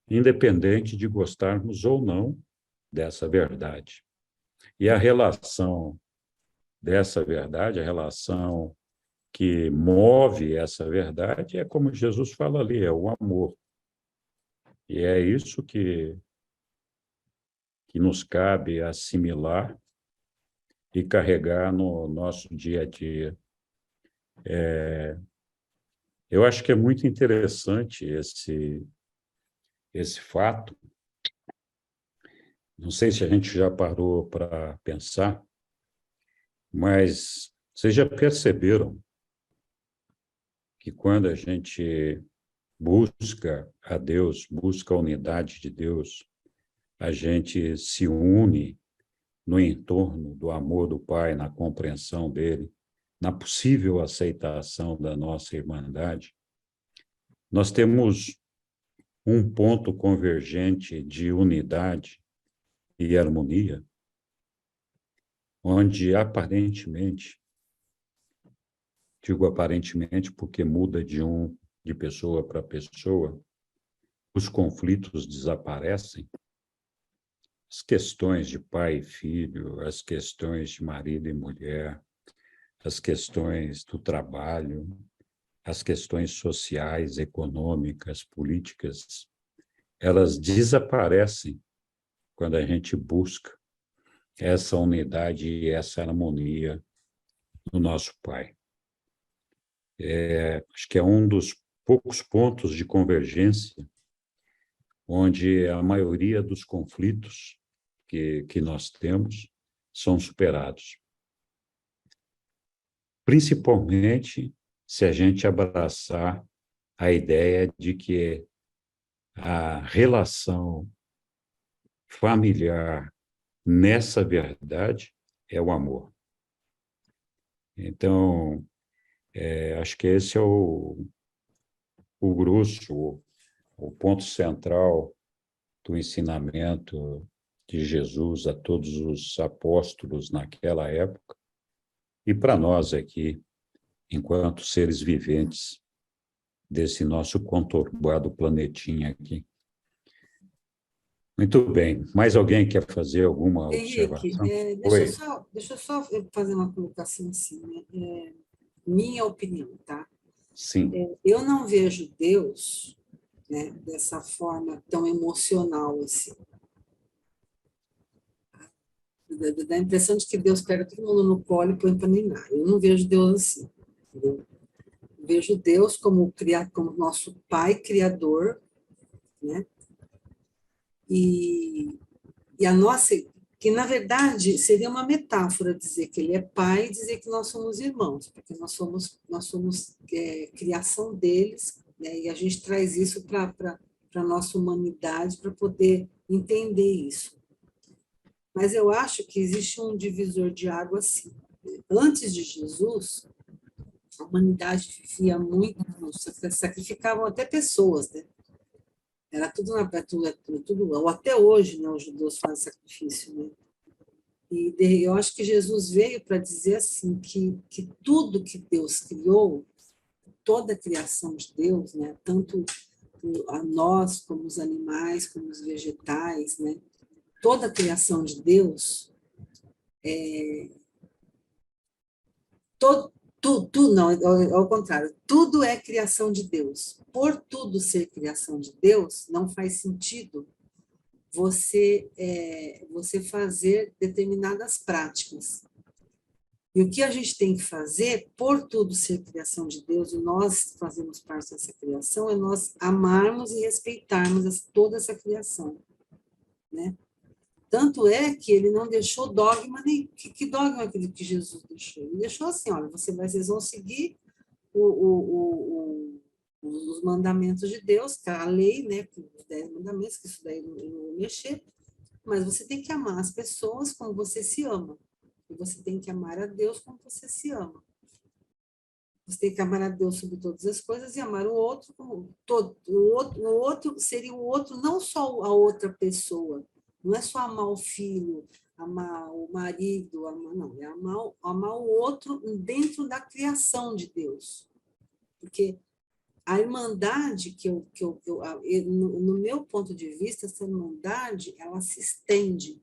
independente de gostarmos ou não dessa verdade. E a relação dessa verdade, a relação que move essa verdade, é como Jesus fala ali, é o amor. E é isso que nos cabe assimilar e carregar no nosso dia a dia. Eu acho que é muito interessante esse fato. Não sei se a gente já parou para pensar, mas vocês já perceberam que quando a gente busca a Deus, busca a unidade de Deus, a gente se une no entorno do amor do Pai, na compreensão dele, na possível aceitação da nossa irmandade, nós temos um ponto convergente de unidade e harmonia, onde aparentemente, digo aparentemente porque muda de pessoa para pessoa, os conflitos desaparecem, as questões de pai e filho, as questões de marido e mulher, as questões do trabalho, as questões sociais, econômicas, políticas, elas desaparecem quando a gente busca essa unidade e essa harmonia no nosso Pai. Acho que é um dos poucos pontos de convergência onde a maioria dos conflitos que nós temos são superados. Principalmente se a gente abraçar a ideia de que a relação familiar nessa verdade é o amor. Então, acho que esse é o grosso, o ponto central do ensinamento de Jesus a todos os apóstolos naquela época e para nós aqui, enquanto seres viventes desse nosso conturbado planetinha aqui. Muito bem. Mais alguém quer fazer alguma observação? Henrique, deixa eu só fazer uma colocação assim, né? Minha opinião, tá? Sim. Eu não vejo Deus, né, dessa forma tão emocional assim. Dá a impressão de que Deus pega todo mundo no colo e põe para ninar. Eu não vejo Deus assim. Entendeu? Eu vejo Deus como nosso Pai Criador, né? E a nossa, que na verdade seria uma metáfora dizer que ele é pai e dizer que nós somos irmãos, porque nós somos criação deles, né? E a gente traz isso para a nossa humanidade para poder entender isso. Mas eu acho que existe um divisor de água assim. Antes de Jesus, a humanidade vivia muito, sacrificavam até pessoas, né? Era tudo, ou até hoje, né, os judeus fazem sacrifício, né? E eu acho que Jesus veio para dizer assim, que tudo que Deus criou, toda a criação de Deus, né, tanto a nós, como os animais, como os vegetais, né, toda a criação de Deus, não, ao contrário, tudo é criação de Deus. Por tudo ser criação de Deus, não faz sentido você fazer determinadas práticas. E o que a gente tem que fazer, por tudo ser criação de Deus, e nós fazemos parte dessa criação, é nós amarmos e respeitarmos toda essa criação, né? Tanto é que ele não deixou dogma, nem que dogma aquele que Jesus deixou. Ele deixou assim, olha, vocês vão seguir os mandamentos de Deus, que é a lei, né, os 10 mandamentos, que isso daí não vou mexer, mas você tem que amar as pessoas como você se ama. E você tem que amar a Deus como você se ama. Você tem que amar a Deus sobre todas as coisas e amar o outro como todo. O outro seria o outro, não só a outra pessoa. Não é só amar o filho, amar o marido, não. É amar o outro dentro da criação de Deus. Porque a irmandade no meu ponto de vista, essa irmandade, ela se estende,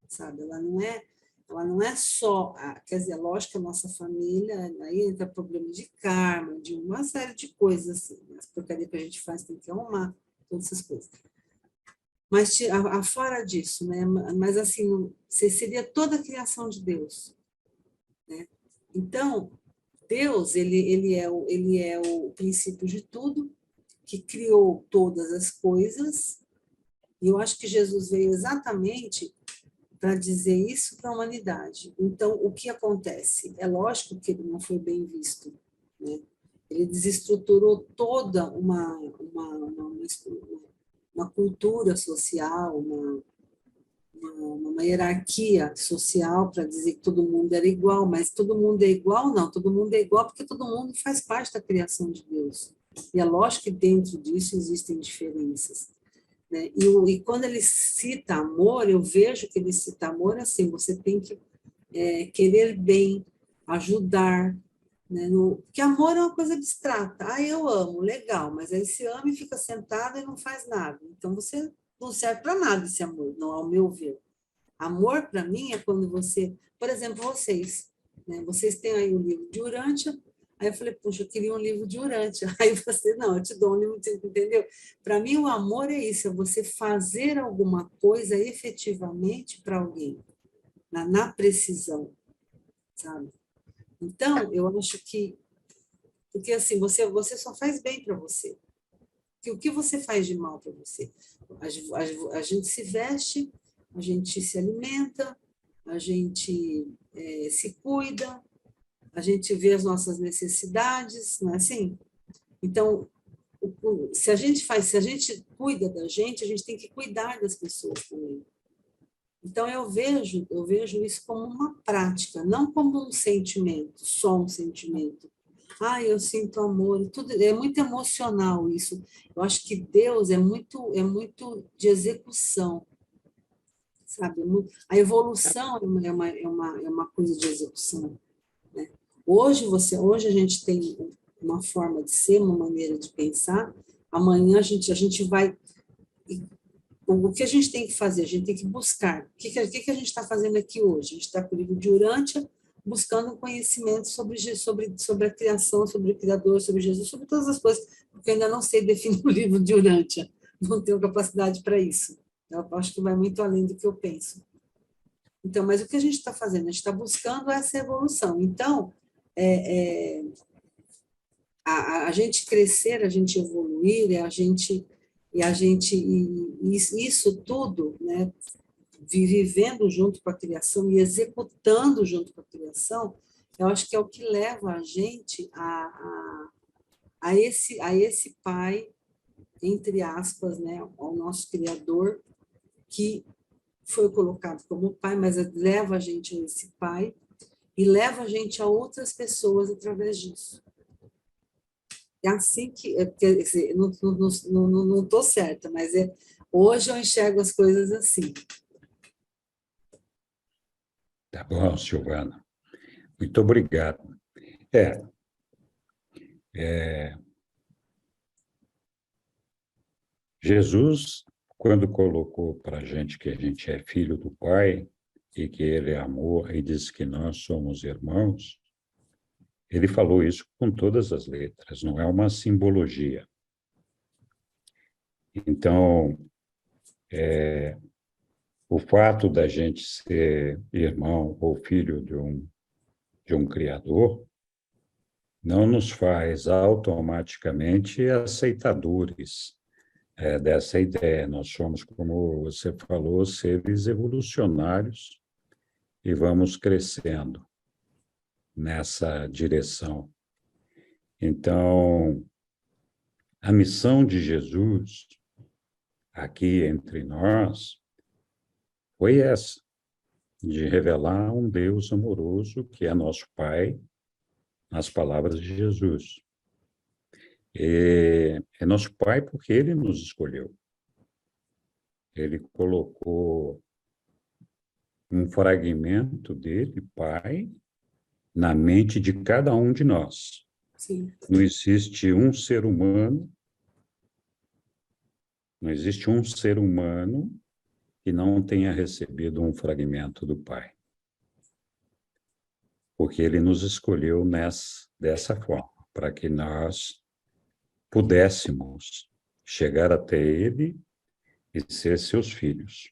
sabe? Ela não é só, quer dizer, lógico que a nossa família, aí entra problema de karma, de uma série de coisas, assim, as porcarias que a gente faz tem que arrumar, todas essas coisas. Mas fora disso, né? Mas assim, seria toda a criação de Deus, né? Então, Deus, ele é o princípio de tudo, que criou todas as coisas, e eu acho que Jesus veio exatamente para dizer isso para a humanidade. Então, o que acontece? É lógico que ele não foi bem visto, né? Ele desestruturou toda uma cultura social, uma hierarquia social para dizer que todo mundo era igual, mas todo mundo é igual? Não, todo mundo é igual porque todo mundo faz parte da criação de Deus. E é lógico que dentro disso existem diferenças, né? E quando ele cita amor, eu vejo que ele cita amor assim, você tem que querer bem, ajudar, né? Porque amor é uma coisa abstrata. Eu amo, legal, mas aí se ama e fica sentado e não faz nada. Então você não serve para nada esse amor, não, ao meu ver. Amor, para mim, é quando você... Por exemplo, vocês, né? Vocês têm aí o livro de Urântia, aí eu falei, puxa, eu queria um livro de Urântia. Aí você, não, eu te dou um livro, entendeu? Para mim, o amor é isso, é você fazer alguma coisa efetivamente para alguém, na precisão, sabe? Então, eu acho que... Porque, assim, você só faz bem para você. Porque o que você faz de mal para você? A gente se veste, a gente se alimenta, a gente se cuida, a gente vê as nossas necessidades, não é assim? Então, se a gente cuida da gente tem que cuidar das pessoas também. Então, eu vejo isso como uma prática, não como um sentimento, só um sentimento. Eu sinto amor, tudo é muito emocional isso. Eu acho que Deus é muito de execução, sabe? A evolução é uma coisa de execução, né? Hoje a gente tem uma forma de ser, uma maneira de pensar. Amanhã a gente vai... O que a gente tem que fazer? A gente tem que buscar. O que a gente está fazendo aqui hoje? A gente está com o livro de Urântia, buscando conhecimento sobre a criação, sobre o Criador, sobre Jesus, sobre todas as coisas, porque eu ainda não sei definir o livro de Urântia, não tenho capacidade para isso. Eu acho que vai muito além do que eu penso. Então, mas o que a gente está fazendo? A gente está buscando essa evolução. Então, a gente crescer, a gente evoluir, isso tudo, né, vivendo junto com a criação e executando junto com a criação, eu acho que é o que leva a gente a esse Pai, entre aspas, né, ao nosso Criador, que foi colocado como Pai, mas leva a gente a esse Pai e leva a gente a outras pessoas através disso. É assim que... não estou certa, mas hoje eu enxergo as coisas assim. Tá bom, Silvana. Muito obrigado. Jesus, quando colocou para a gente que a gente é filho do Pai e que Ele é amor e diz que nós somos irmãos, Ele falou isso com todas as letras, não é uma simbologia. Então, o fato da gente ser irmão ou filho de um Criador não nos faz automaticamente aceitadores dessa ideia. Nós somos, como você falou, seres evolucionários e vamos crescendo nessa direção. Então, a missão de Jesus aqui entre nós foi essa, de revelar um Deus amoroso que é nosso Pai, nas palavras de Jesus. É nosso Pai porque Ele nos escolheu. Ele colocou um fragmento dele, Pai, na mente de cada um de nós. Sim. Não existe um ser humano, que não tenha recebido um fragmento do Pai. Porque Ele nos escolheu dessa forma, para que nós pudéssemos chegar até Ele e ser seus filhos.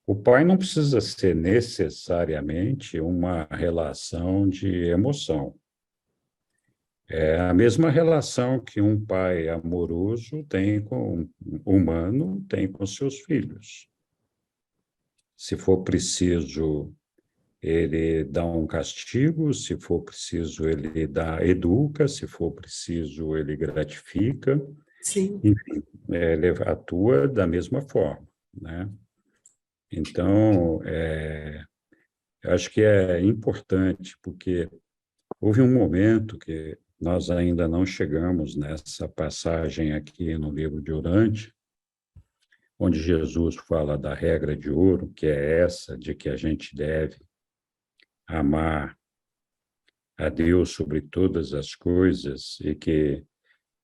O pai não precisa ser necessariamente uma relação de emoção. É a mesma relação que um pai amoroso humano tem com seus filhos. Se for preciso, ele dá um castigo, se for preciso, ele educa, se for preciso, ele gratifica. Sim. Enfim, ele atua da mesma forma, né? Então, eu acho que é importante, porque houve um momento que nós ainda não chegamos nessa passagem aqui no livro de Urântia, onde Jesus fala da regra de ouro, que é essa, de que a gente deve amar a Deus sobre todas as coisas e que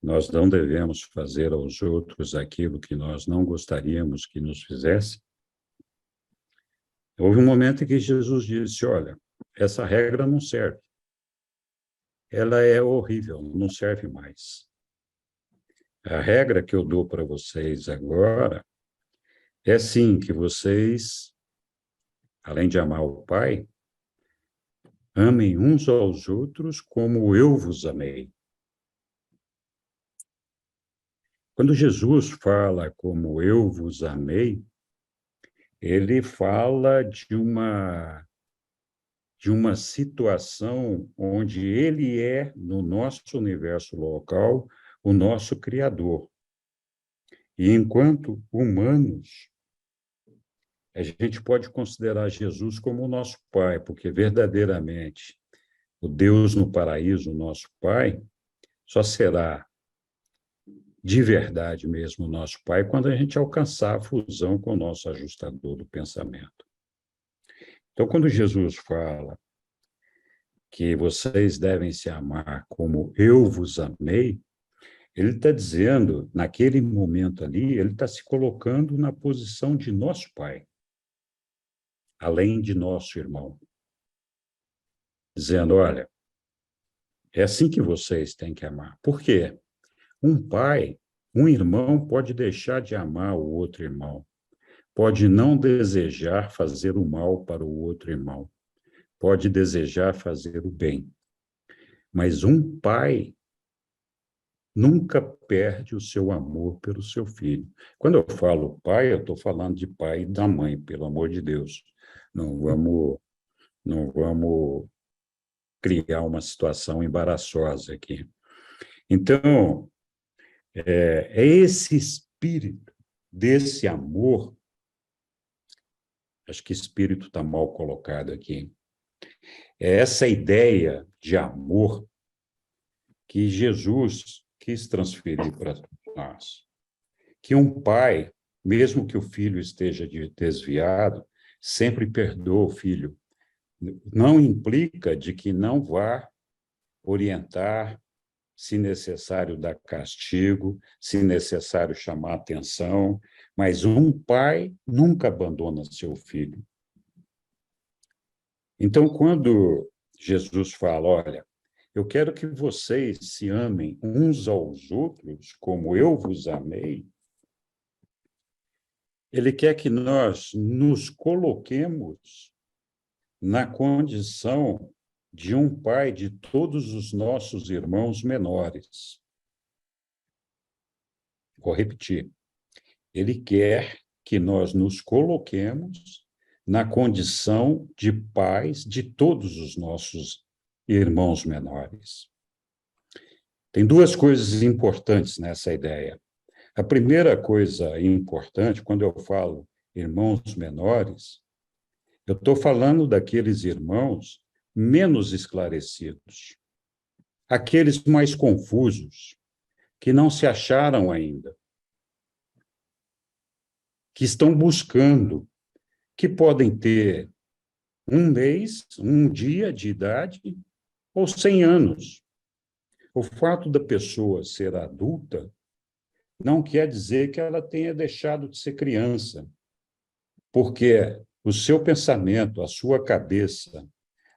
nós não devemos fazer aos outros aquilo que nós não gostaríamos que nos fizessem. Houve um momento em que Jesus disse, olha, essa regra não serve. Ela é horrível, não serve mais. A regra que eu dou para vocês agora é sim que vocês, além de amar o Pai, amem uns aos outros como eu vos amei. Quando Jesus fala como eu vos amei, ele fala de uma situação onde ele é, no nosso universo local, o nosso Criador. E enquanto humanos, a gente pode considerar Jesus como o nosso Pai, porque verdadeiramente o Deus no paraíso, o nosso Pai, só será de verdade mesmo o nosso Pai quando a gente alcançar a fusão com o nosso ajustador do pensamento. Então, quando Jesus fala que vocês devem se amar como eu vos amei, ele está dizendo, naquele momento ali, ele está se colocando na posição de nosso Pai, além de nosso irmão. Dizendo, olha, é assim que vocês têm que amar. Por quê? Um irmão pode deixar de amar o outro irmão, pode não desejar fazer o mal para o outro irmão, pode desejar fazer o bem. Mas um pai nunca perde o seu amor pelo seu filho. Quando eu falo pai, eu estou falando de pai e da mãe, pelo amor de Deus. Não vamos criar uma situação embaraçosa aqui. Então, é esse espírito desse amor, acho que espírito está mal colocado aqui, é essa ideia de amor que Jesus quis transferir para nós. Que um pai, mesmo que o filho esteja desviado, sempre perdoa o filho. Não implica de que não vá orientar, se necessário dar castigo, se necessário chamar atenção, mas um pai nunca abandona seu filho. Então, quando Jesus fala, olha, eu quero que vocês se amem uns aos outros como eu vos amei, ele quer que nós nos coloquemos na condição de um pai de todos os nossos irmãos menores. Vou repetir. Ele quer que nós nos coloquemos na condição de pais de todos os nossos irmãos menores. Tem duas coisas importantes nessa ideia. A primeira coisa importante, quando eu falo irmãos menores, eu estou falando daqueles irmãos menos esclarecidos. aqueles mais confusos, que não se acharam ainda, que estão buscando, que podem ter 1 mês, 1 dia de idade ou 100 anos. O fato da pessoa ser adulta não quer dizer que ela tenha deixado de ser criança, porque o seu pensamento, a sua cabeça,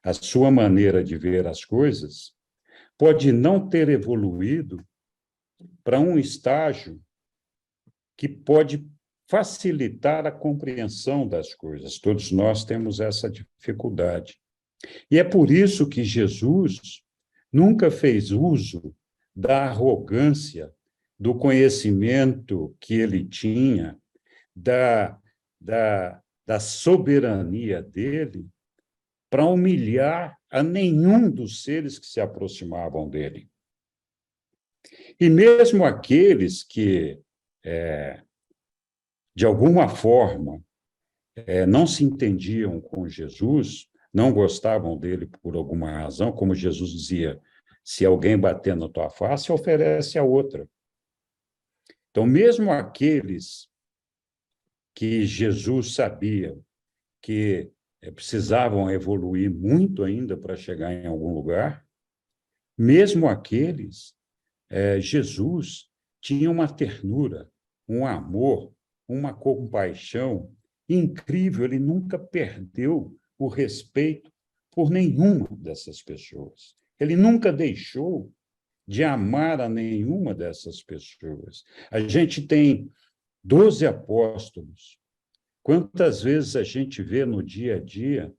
a sua maneira de ver as coisas pode não ter evoluído para um estágio que pode facilitar a compreensão das coisas. Todos nós temos essa dificuldade. E é por isso que Jesus nunca fez uso da arrogância, do conhecimento que ele tinha, da soberania dele, para humilhar a nenhum dos seres que se aproximavam dele. E mesmo aqueles que, de alguma forma, não se entendiam com Jesus, não gostavam dele por alguma razão, como Jesus dizia, se alguém bater na tua face, oferece a outra. Então, mesmo aqueles que Jesus sabia que precisavam evoluir muito ainda para chegar em algum lugar, mesmo aqueles, Jesus tinha uma ternura, um amor, uma compaixão incrível, ele nunca perdeu o respeito por nenhuma dessas pessoas. Ele nunca deixou de amar a nenhuma dessas pessoas. A gente tem 12 apóstolos. Quantas vezes a gente vê no dia a dia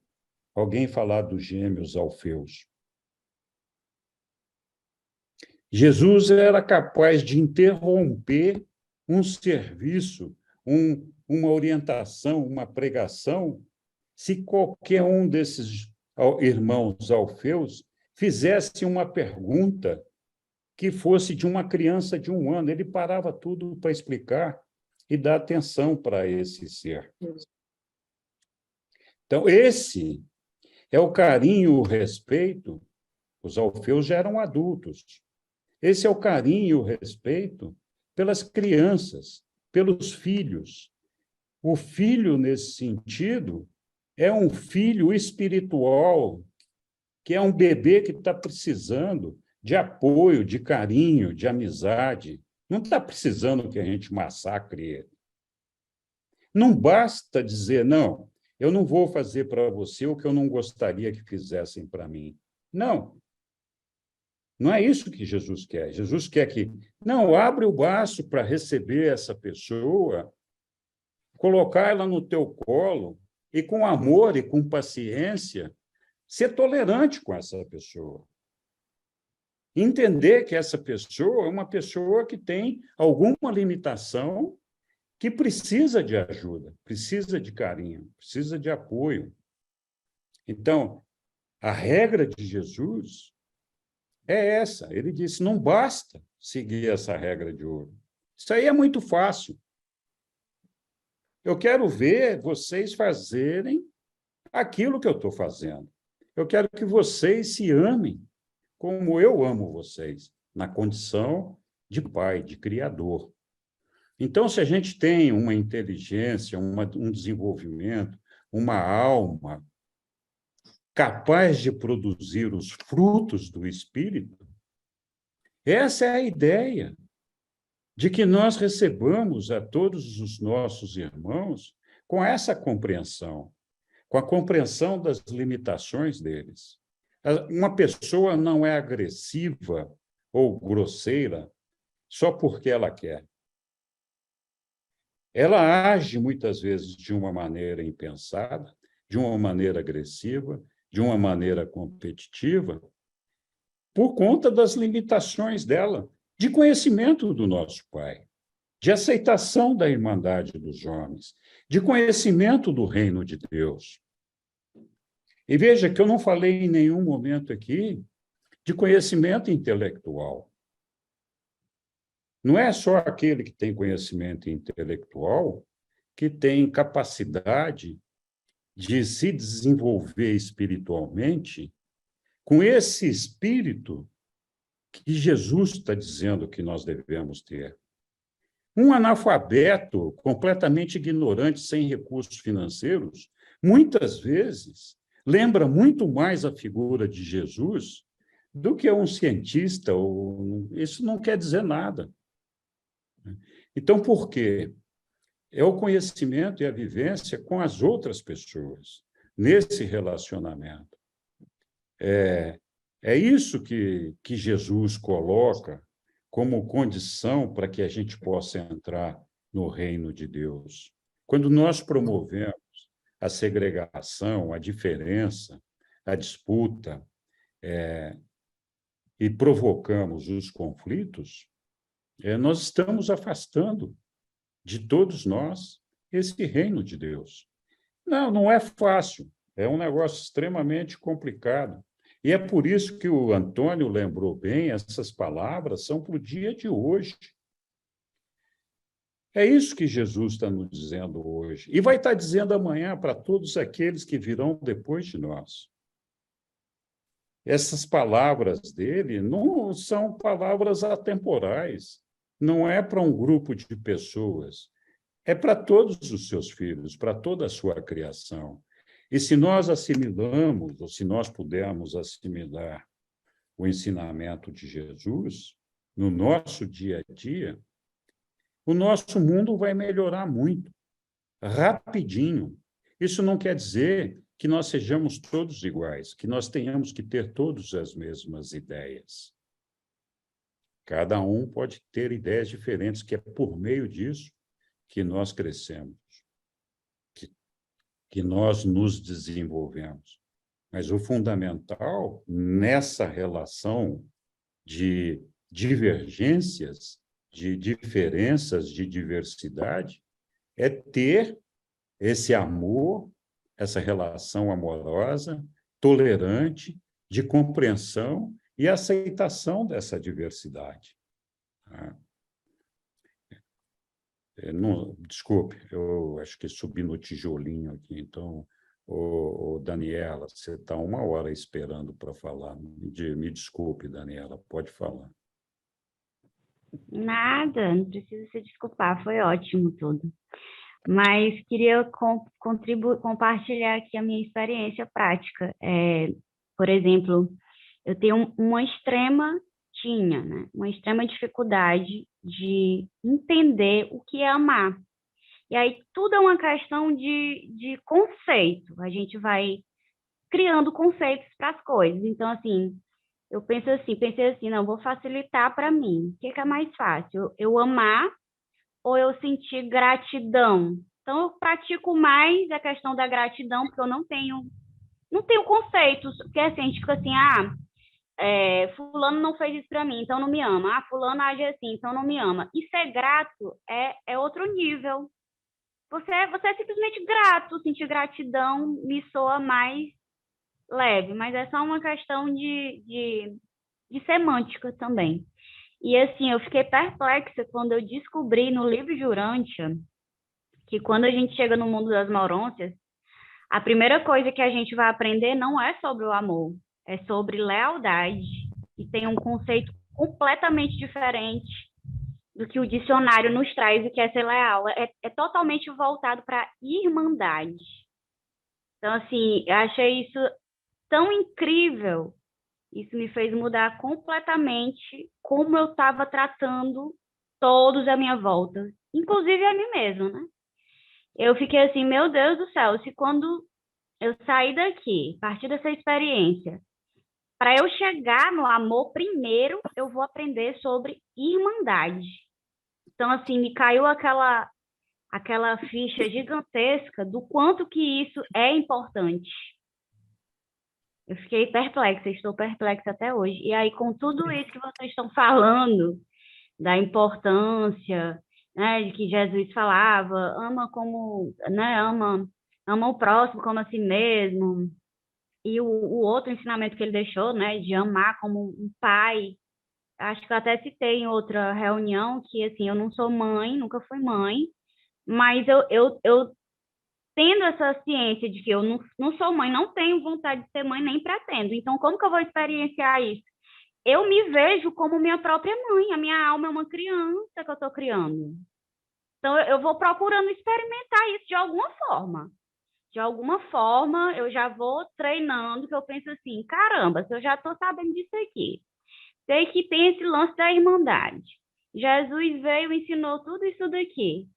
alguém falar dos gêmeos Alfeus? Jesus era capaz de interromper um serviço, uma orientação, uma pregação, se qualquer um desses irmãos Alfeus fizesse uma pergunta que fosse de uma criança de 1 ano. Ele parava tudo para explicar e dar atenção para esse ser. Então, esse é o carinho, o respeito. Os Alfeus já eram adultos. Esse é o carinho e o respeito pelas crianças, pelos filhos. O filho, nesse sentido, é um filho espiritual, que é um bebê que está precisando de apoio, de carinho, de amizade. Não está precisando que a gente massacre ele. Não basta dizer, não, eu não vou fazer para você o que eu não gostaria que fizessem para mim. Não. Não é isso que Jesus quer. Jesus quer que, não, abre o braço para receber essa pessoa, colocar ela no teu colo e, com amor e com paciência, ser tolerante com essa pessoa. Entender que essa pessoa é uma pessoa que tem alguma limitação, que precisa de ajuda, precisa de carinho, precisa de apoio. Então, a regra de Jesus é essa. Ele disse, não basta seguir essa regra de ouro. Isso aí é muito fácil. Eu quero ver vocês fazerem aquilo que eu estou fazendo. Eu quero que vocês se amem como eu amo vocês, na condição de pai, de criador. Então, se a gente tem uma inteligência, um desenvolvimento, uma alma capaz de produzir os frutos do Espírito, essa é a ideia de que nós recebamos a todos os nossos irmãos com essa compreensão, com a compreensão das limitações deles. Uma pessoa não é agressiva ou grosseira só porque ela quer. Ela age, muitas vezes, de uma maneira impensada, de uma maneira agressiva, de uma maneira competitiva, por conta das limitações dela, de conhecimento do nosso Pai, de aceitação da irmandade dos homens, de conhecimento do reino de Deus. E veja que eu não falei em nenhum momento aqui de conhecimento intelectual. Não é só aquele que tem conhecimento intelectual que tem capacidade de se desenvolver espiritualmente com esse espírito que Jesus está dizendo que nós devemos ter. Um analfabeto, completamente ignorante, sem recursos financeiros, muitas vezes lembra muito mais a figura de Jesus do que um cientista. Isso não quer dizer nada. Então, por quê? É o conhecimento e a vivência com as outras pessoas, nesse relacionamento. É isso que Jesus coloca como condição para que a gente possa entrar no reino de Deus. Quando nós promovemos a segregação, a diferença, a disputa, e provocamos os conflitos, nós estamos afastando de todos nós esse reino de Deus. Não é fácil, é um negócio extremamente complicado. E é por isso que o Antônio lembrou bem, essas palavras são para o dia de hoje. É isso que Jesus está nos dizendo hoje. E vai estar dizendo amanhã para todos aqueles que virão depois de nós. Essas palavras dele não são palavras atemporais. Não é para um grupo de pessoas. É para todos os seus filhos, para toda a sua criação. E se nós assimilamos, ou se nós pudermos assimilar o ensinamento de Jesus no nosso dia a dia, o nosso mundo vai melhorar muito, rapidinho. Isso não quer dizer que nós sejamos todos iguais, que nós tenhamos que ter todas as mesmas ideias. Cada um pode ter ideias diferentes, que é por meio disso que nós crescemos, que nós nos desenvolvemos. Mas o fundamental nessa relação de divergências, de diferenças, de diversidade, é ter esse amor, essa relação amorosa, tolerante, de compreensão e aceitação dessa diversidade. Desculpe, eu acho que subi no tijolinho aqui, então, Daniela, você está 1 hora esperando para falar. Me desculpe, Daniela, pode falar. Nada, não precisa se desculpar, foi ótimo tudo. Mas queria compartilhar aqui a minha experiência prática. Por exemplo, eu tenho uma extrema dificuldade de entender o que é amar. E aí tudo é uma questão de conceito. A gente vai criando conceitos para as coisas. Então, assim, eu pensei assim, não, vou facilitar para mim. O que é mais fácil? Eu amar ou eu sentir gratidão? Então, eu pratico mais a questão da gratidão, porque eu não tenho conceitos, porque assim, tipo assim, fulano não fez isso para mim, então não me ama. Fulano age assim, então não me ama. E ser grato é outro nível. Você é simplesmente grato, sentir gratidão me soa mais leve, mas é só uma questão de semântica também. E assim, eu fiquei perplexa quando eu descobri no livro de Urântia que quando a gente chega no mundo das Maurôncias, a primeira coisa que a gente vai aprender não é sobre o amor, é sobre lealdade, e tem um conceito completamente diferente do que o dicionário nos traz do que é ser leal. É totalmente voltado para irmandade. Então, assim, eu achei isso tão incrível. Isso me fez mudar completamente como eu estava tratando todos à minha volta, inclusive a mim mesma, né? Eu fiquei assim, meu Deus do céu, se quando eu sair daqui, a partir dessa experiência, para eu chegar no amor, primeiro eu vou aprender sobre irmandade. Então, assim, me caiu aquela ficha gigantesca do quanto que isso é importante. Eu fiquei perplexa, estou perplexa até hoje. E aí, com tudo isso que vocês estão falando, da importância, né, de que Jesus falava, ama como, né, ama o próximo como a si mesmo, e o outro ensinamento que ele deixou, né, de amar como um pai. Acho que eu até citei em outra reunião que, assim, eu não sou mãe, nunca fui mãe, mas eu tendo essa ciência de que eu não sou mãe, não tenho vontade de ser mãe, nem pretendo. Então, como que eu vou experienciar isso? eu me vejo como minha própria mãe, a minha alma é uma criança que eu estou criando. Então, eu vou procurando experimentar isso de alguma forma. De alguma forma, eu já vou treinando, que eu penso assim, caramba, se eu já estou sabendo disso aqui, sei que tem esse lance da irmandade. Jesus veio e ensinou tudo isso daqui.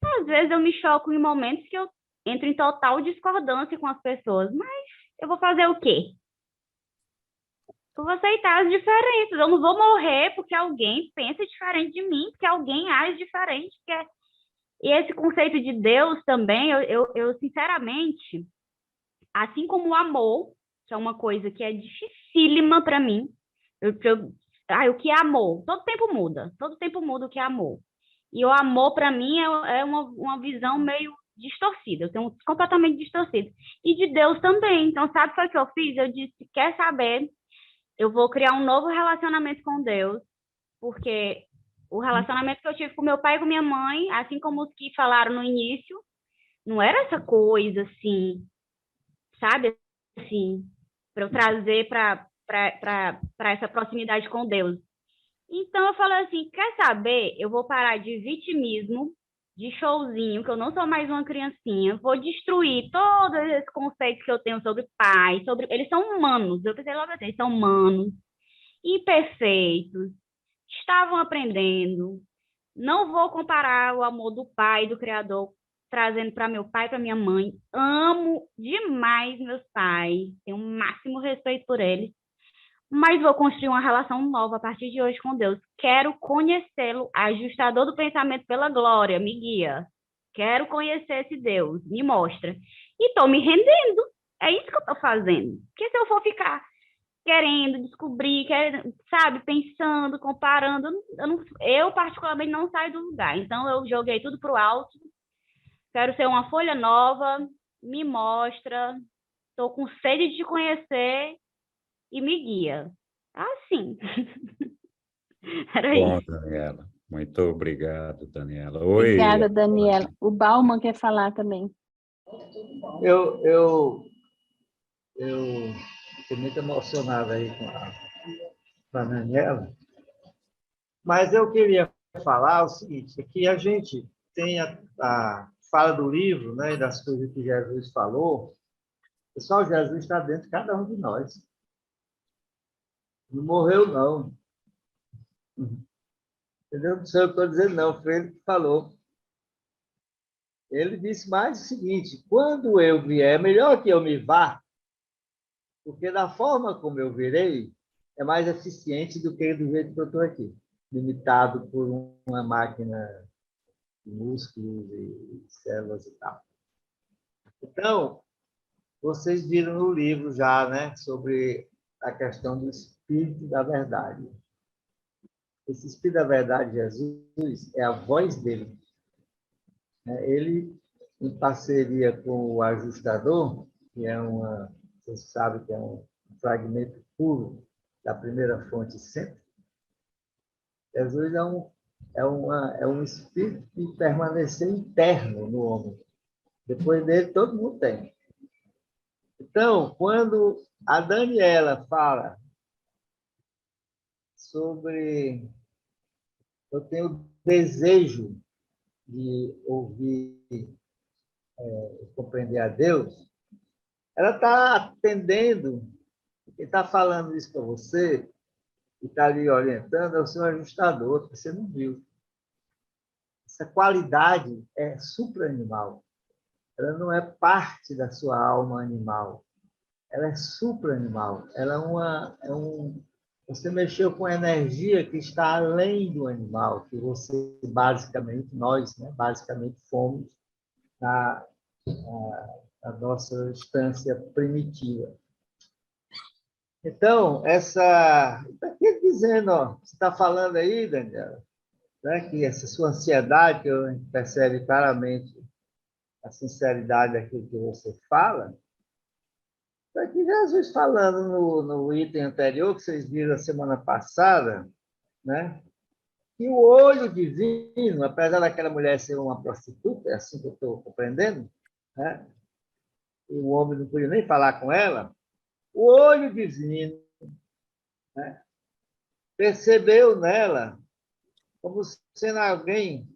Às vezes eu me choco em momentos que eu entro em total discordância com as pessoas, mas eu vou fazer o quê? Eu vou aceitar as diferenças. Eu não vou morrer porque alguém pensa diferente de mim, porque alguém age diferente. E esse conceito de Deus também, eu sinceramente, assim como o amor, que é uma coisa que é dificílima para mim, o que é amor? Todo tempo muda o que é amor. E o amor, para mim, é uma visão meio distorcida, eu tenho completamente distorcida. E de Deus também. Então, sabe o que foi que eu fiz? Eu disse, quer saber? Eu vou criar um novo relacionamento com Deus, porque o relacionamento que eu tive com meu pai e com minha mãe, assim como os que falaram no início, não era essa coisa assim, sabe? Assim, para eu trazer para essa proximidade com Deus. Então eu falei assim, quer saber? Eu vou parar de vitimismo, de showzinho, que eu não sou mais uma criancinha, vou destruir todos esses conceitos que eu tenho sobre pai, sobre eles são humanos. Eu pensei logo assim, eles são humanos, imperfeitos, estavam aprendendo. Não vou comparar o amor do pai, do Criador, trazendo para meu pai e para minha mãe. Amo demais meus pais, tenho o máximo respeito por eles, mas vou construir uma relação nova a partir de hoje com Deus. Quero conhecê-lo, ajustador do pensamento pela glória, me guia. Quero conhecer esse Deus, me mostra. E estou me rendendo. É isso que eu estou fazendo. Porque se eu for ficar querendo descobrir, sabe, pensando, comparando, eu particularmente não saio do lugar. Então eu joguei tudo para o alto. Quero ser uma folha nova, me mostra, estou com sede de te conhecer e me guia. Assim. Era Bom, isso. Daniela. Muito obrigado, Daniela. Oi. Obrigada, Daniela. O Bauman quer falar também. Eu fiquei muito emocionado aí com a Daniela, mas eu queria falar o seguinte, que a gente tem a fala do livro, né, das coisas que Jesus falou. Pessoal, Jesus está dentro de cada um de nós. Não morreu, não. Entendeu? Não sei o que eu estou dizendo, não. Foi ele que falou. Ele disse mais o seguinte, quando eu vier, é melhor que eu me vá, porque da forma como eu virei, é mais eficiente do que do jeito que eu estou aqui, limitado por uma máquina de músculos e células e tal. Então, vocês viram no livro já, né, sobre a questão do Espírito da Verdade. Esse Espírito da Verdade, Jesus, é a voz dele. Ele, em parceria com o ajustador, que é vocês sabem que é um fragmento puro da primeira fonte sempre, Jesus é um espírito que permaneceu interno no homem. Depois dele, todo mundo tem. Então, quando a Daniela fala sobre eu tenho desejo de ouvir, compreender a Deus, ela está atendendo, quem está falando isso para você, e está ali orientando, é o seu ajustador, que você não viu. Essa qualidade é supra-animal. Ela não é parte da sua alma animal. Ela é supra-animal. Ela você mexeu com energia que está além do animal, que você, basicamente, nós, né, basicamente, fomos na nossa instância primitiva. Então, está aqui dizendo, ó, você está falando aí, Daniela, né, que essa sua ansiedade, que eu percebe claramente a sinceridade daquilo que você fala, está aqui Jesus falando no item anterior, que vocês viram a semana passada, né, que o olho divino, apesar daquela mulher ser uma prostituta, é assim que eu estou compreendendo, né, e o homem não podia nem falar com ela, o olho divino, né, percebeu nela como sendo alguém,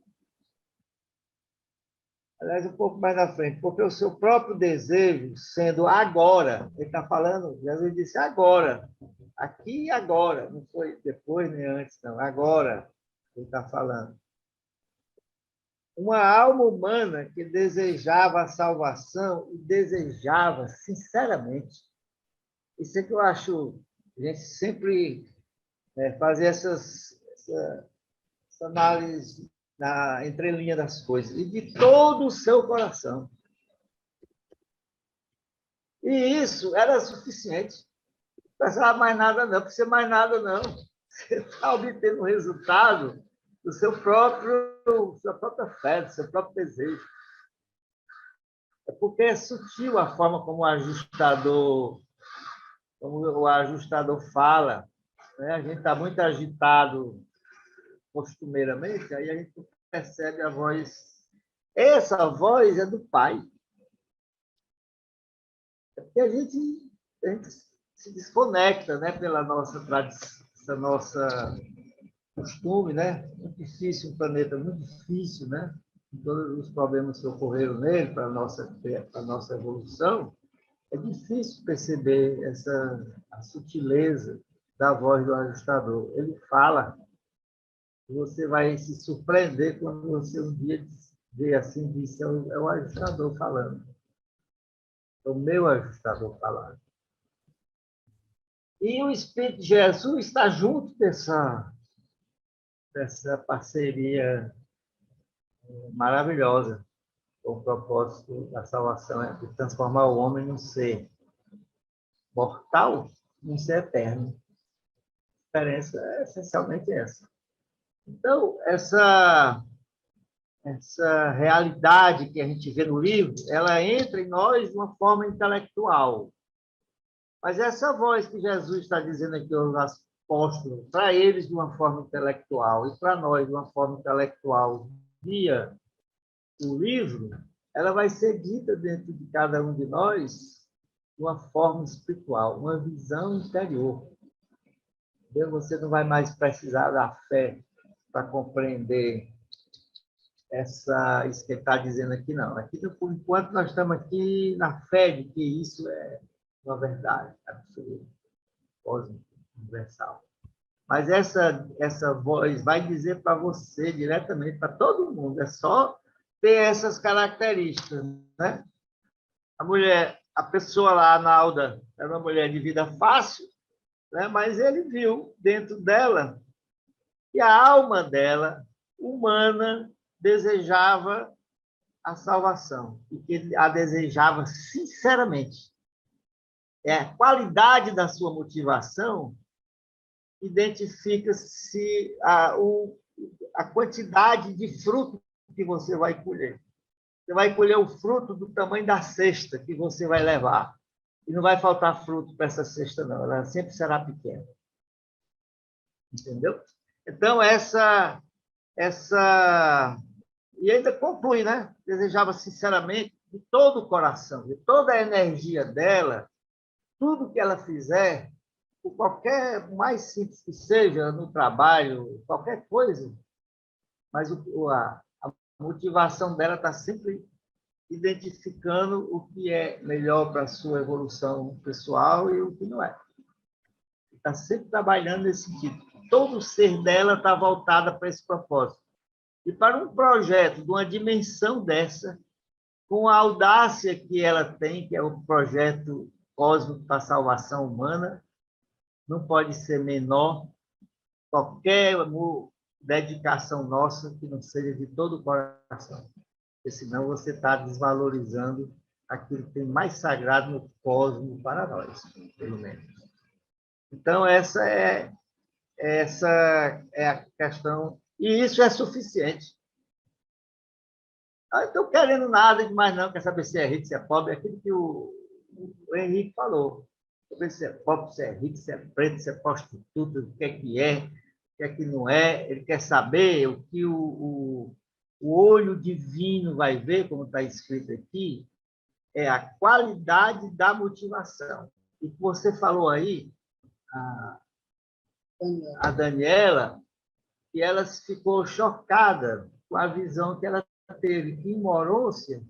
aliás, um pouco mais na frente, porque o seu próprio desejo, sendo agora, ele está falando, Jesus disse agora, aqui e agora, não foi depois nem antes, não, agora ele está falando. Uma alma humana que desejava a salvação e desejava sinceramente. Isso é que eu acho, a gente sempre fazer essa análise na entrelinha das coisas, e de todo o seu coração. E isso era suficiente. Não precisava mais nada, não, precisa mais nada, não. Você está obtendo o resultado do sua própria fé, do seu próprio desejo. É porque é sutil a forma como o ajustador fala. Né? A gente está muito agitado costumeiramente, aí a gente percebe a voz. Essa voz é do Pai. É porque a gente se desconecta, né, pela nossa tradição, essa nossa costume, né? Muito difícil, um planeta muito difícil, né? Todos os problemas que ocorreram nele para a nossa evolução, é difícil perceber a sutileza da voz do ajustador. Ele fala, e você vai se surpreender quando você um dia vê assim, diz, é o ajustador falando. É o meu ajustador falando. E o Espírito de Jesus está junto dessa parceria maravilhosa. O propósito da salvação é de transformar o homem num ser mortal, num ser eterno. A diferença é essencialmente essa. Então, essa realidade que a gente vê no livro, ela entra em nós de uma forma intelectual. Mas essa voz que Jesus está dizendo aqui aos apóstolos, para eles de uma forma intelectual e para nós de uma forma intelectual via o livro, ela vai ser dita dentro de cada um de nós de uma forma espiritual, uma visão interior. Você não vai mais precisar da fé para compreender isso que ele está dizendo aqui, não. Aqui, por enquanto, nós estamos aqui na fé de que isso é uma verdade absoluta, universal. Mas essa voz vai dizer para você diretamente, para todo mundo, é só ter essas características, né? A pessoa lá, a Nalda, era uma mulher de vida fácil, né? Mas ele viu dentro dela que a alma dela, humana, desejava a salvação e que ele a desejava sinceramente. A qualidade da sua motivação identifica-se a quantidade de fruto que você vai colher. Você vai colher o fruto do tamanho da cesta que você vai levar. E não vai faltar fruto para essa cesta, não. Ela sempre será pequena. Entendeu? Então, E ainda conclui, né? Desejava sinceramente, de todo o coração, de toda a energia dela, tudo que ela fizer, por qualquer mais simples que seja, no trabalho, qualquer coisa, mas a motivação dela está sempre identificando o que é melhor para a sua evolução pessoal e o que não é. Está sempre trabalhando nesse sentido. Todo o ser dela está voltado para esse propósito. E para um projeto de uma dimensão dessa, com a audácia que ela tem, que é o projeto cósmico para a salvação humana, não pode ser menor qualquer dedicação nossa que não seja de todo o coração. Porque senão você está desvalorizando aquilo que tem mais sagrado no cosmos para nós, pelo menos. Então, essa é a questão. E isso é suficiente. Não estou querendo nada demais, não. Quer saber se é rico, se é pobre? É aquilo que o Henrique falou. Saber se é pobre, se é rico, se é preto, se é prostituta, o que é que não é. Ele quer saber o que o olho divino vai ver, como está escrito aqui, é a qualidade da motivação. E que você falou aí, a Daniela, e ela ficou chocada com a visão que ela teve, que em Morôncia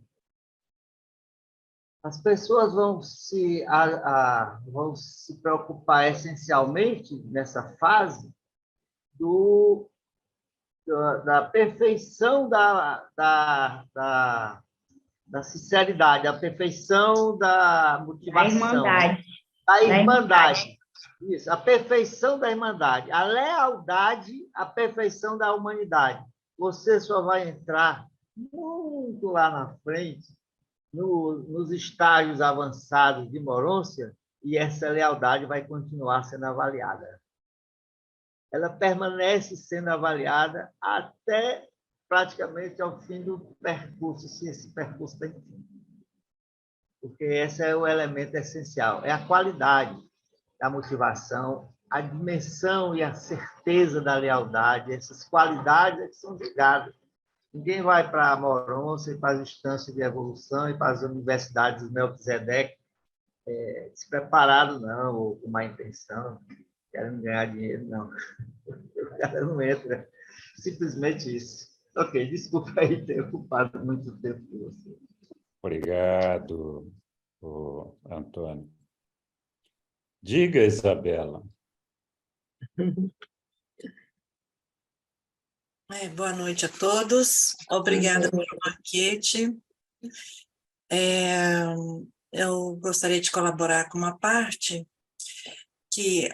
as pessoas vão se preocupar essencialmente nessa fase da perfeição da sinceridade, a perfeição da motivação, da irmandade. Isso, a perfeição da irmandade, a lealdade, a perfeição da humanidade. Você só vai entrar muito lá na frente, nos estágios avançados de Morôncia, e essa lealdade vai continuar sendo avaliada. Ela permanece sendo avaliada até praticamente ao fim do percurso, se esse percurso tem fim. Porque esse é o elemento essencial, é a qualidade da motivação, a dimensão e a certeza da lealdade, essas qualidades é que são ligadas. Ninguém vai para Morôncia e para as instâncias de evolução e para as universidades do Melquisedeque despreparado, não, ou com má intenção, querendo ganhar dinheiro, não. O cara não entra. Simplesmente isso. Ok, desculpa aí ter ocupado muito tempo de você. Obrigado, Antônio. Diga, Isabela. Boa noite a todos. Obrigada pelo banquete. Eu gostaria de colaborar com uma parte que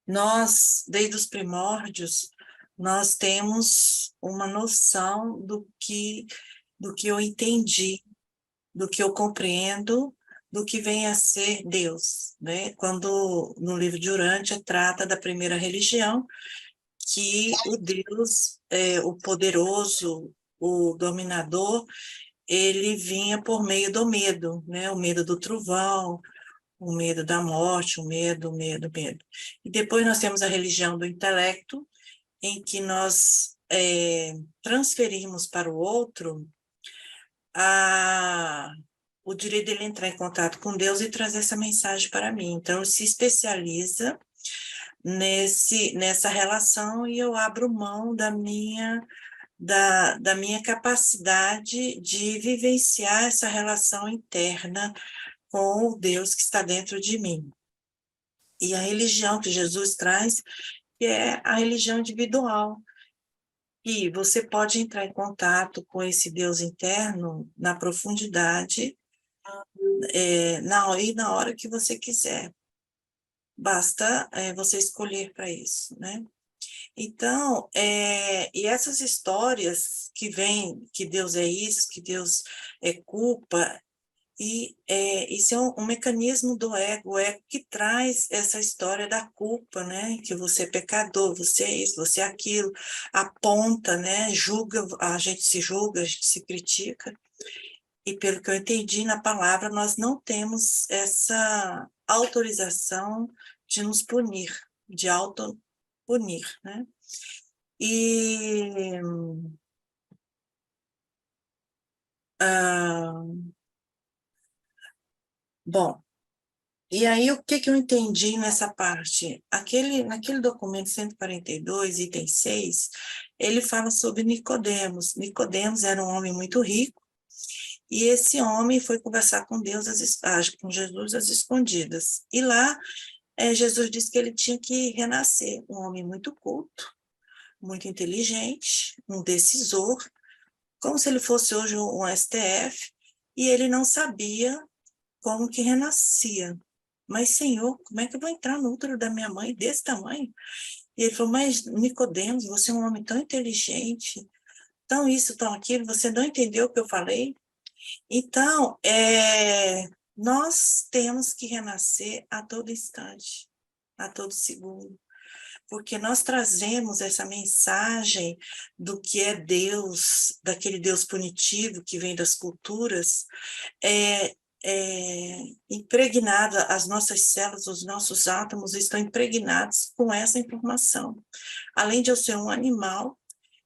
nós, desde os primórdios, nós temos uma noção do que eu entendi, do que eu compreendo, do que vem a ser Deus, né? Quando no livro de Urântia trata da primeira religião, que o Deus, o poderoso, o dominador, ele vinha por meio do medo, né? O medo do trovão, o medo da morte, o medo. E depois nós temos a religião do intelecto, em que nós transferimos para o outro o direito dele entrar em contato com Deus e trazer essa mensagem para mim. Então, ele se especializa nessa relação e eu abro mão da minha capacidade de vivenciar essa relação interna com o Deus que está dentro de mim. E a religião que Jesus traz, que é a religião individual, e você pode entrar em contato com esse Deus interno na profundidade na hora que você quiser. Basta você escolher para isso, né? Então, e essas histórias que vêm, que Deus é isso, que Deus é culpa, e isso é um mecanismo do ego, o ego que traz essa história da culpa, né? Que você é pecador, você é isso, você é aquilo, aponta, né? Julga, a gente se critica, e pelo que eu entendi na palavra, nós não temos essa autorização de nos punir, de auto-punir, né? E bom, e aí o que eu entendi nessa parte? Naquele documento 142, item 6, ele fala sobre Nicodemos. Nicodemos era um homem muito rico, e esse homem foi conversar com Deus, com Jesus às escondidas. E lá, Jesus disse que ele tinha que renascer, um homem muito culto, muito inteligente, um decisor, como se ele fosse hoje um STF, e ele não sabia como que renascia. Mas, Senhor, como é que eu vou entrar no útero da minha mãe desse tamanho? E ele falou, mas Nicodemos, você é um homem tão inteligente, tão isso, tão aquilo, você não entendeu o que eu falei? Então, nós temos que renascer a todo instante, a todo segundo, porque nós trazemos essa mensagem do que é Deus, daquele Deus punitivo que vem das culturas, impregnada, as nossas células, os nossos átomos estão impregnados com essa informação. Além de eu ser um animal,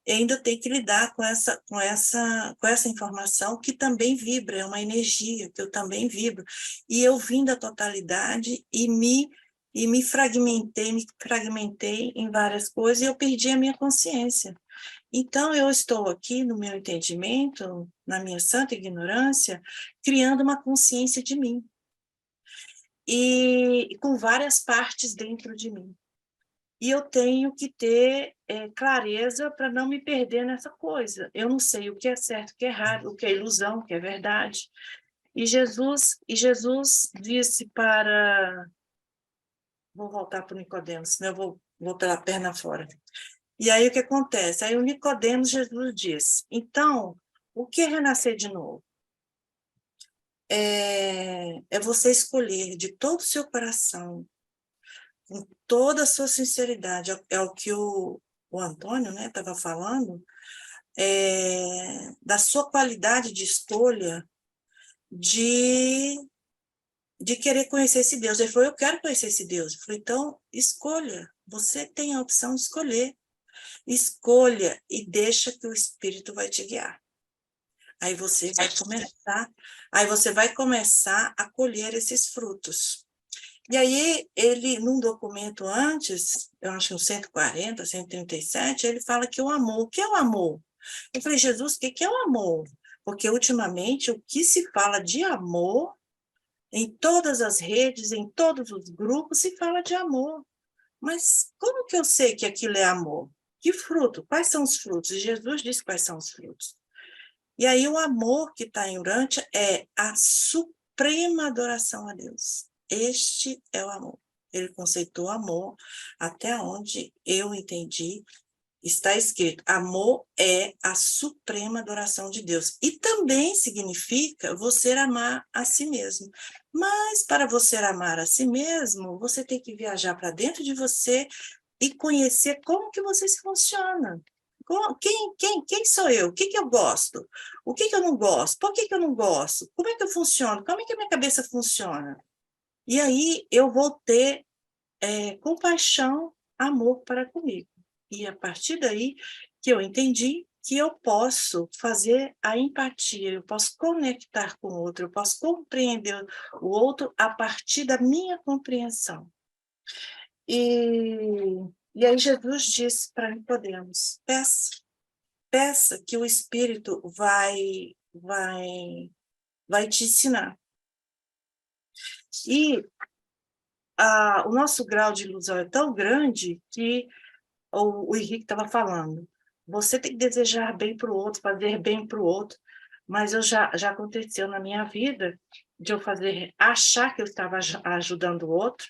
eu ainda tenho que lidar com essa informação que também vibra, é uma energia que eu também vibro. E eu vim da totalidade e me e me fragmentei em várias coisas e eu perdi a minha consciência. Então, eu estou aqui, no meu entendimento, na minha santa ignorância, criando uma consciência de mim. E com várias partes dentro de mim. E eu tenho que ter clareza para não me perder nessa coisa. Eu não sei o que é certo, o que é errado, o que é ilusão, o que é verdade. E Jesus disse para... Vou voltar para o Nicodemos, senão eu vou pela perna fora. E aí o que acontece? Aí o Nicodemos, Jesus diz, então, o que é renascer de novo? É você escolher de todo o seu coração, com toda a sua sinceridade, é o que o Antônio estava falando, da sua qualidade de escolha, de querer conhecer esse Deus. Ele falou, eu quero conhecer esse Deus. Eu falei, então, escolha. Você tem a opção de escolher. Escolha e deixa que o Espírito vai te guiar. Aí você vai começar a colher esses frutos. E aí, ele, num documento antes, eu acho que no 140, 137, ele fala que o amor, o que é o amor? Eu falei, Jesus, o que é o amor? Porque, ultimamente, o que se fala de amor, em todas as redes, em todos os grupos, se fala de amor. Mas como que eu sei que aquilo é amor? Que fruto? Quais são os frutos? E Jesus disse quais são os frutos. E aí o amor que está em Urântia é a suprema adoração a Deus. Este é o amor. Ele conceitou amor até onde eu entendi. Está escrito, amor é a suprema adoração de Deus. E também significa você amar a si mesmo. Mas para você amar a si mesmo, você tem que viajar para dentro de você e conhecer como que você funciona. Quem sou eu? O que eu gosto? O que eu não gosto? Por que eu não gosto? Como é que eu funciono? Como é que a minha cabeça funciona? E aí eu vou ter compaixão, amor para comigo. E a partir daí que eu entendi que eu posso fazer a empatia, eu posso conectar com o outro, eu posso compreender o outro a partir da minha compreensão. E aí Jesus disse para Nicodemos, peça que o Espírito vai te ensinar. E o nosso grau de ilusão é tão grande que o Henrique estava falando, você tem que desejar bem para o outro, fazer bem para o outro, mas já aconteceu na minha vida de eu achar que eu estava ajudando o outro,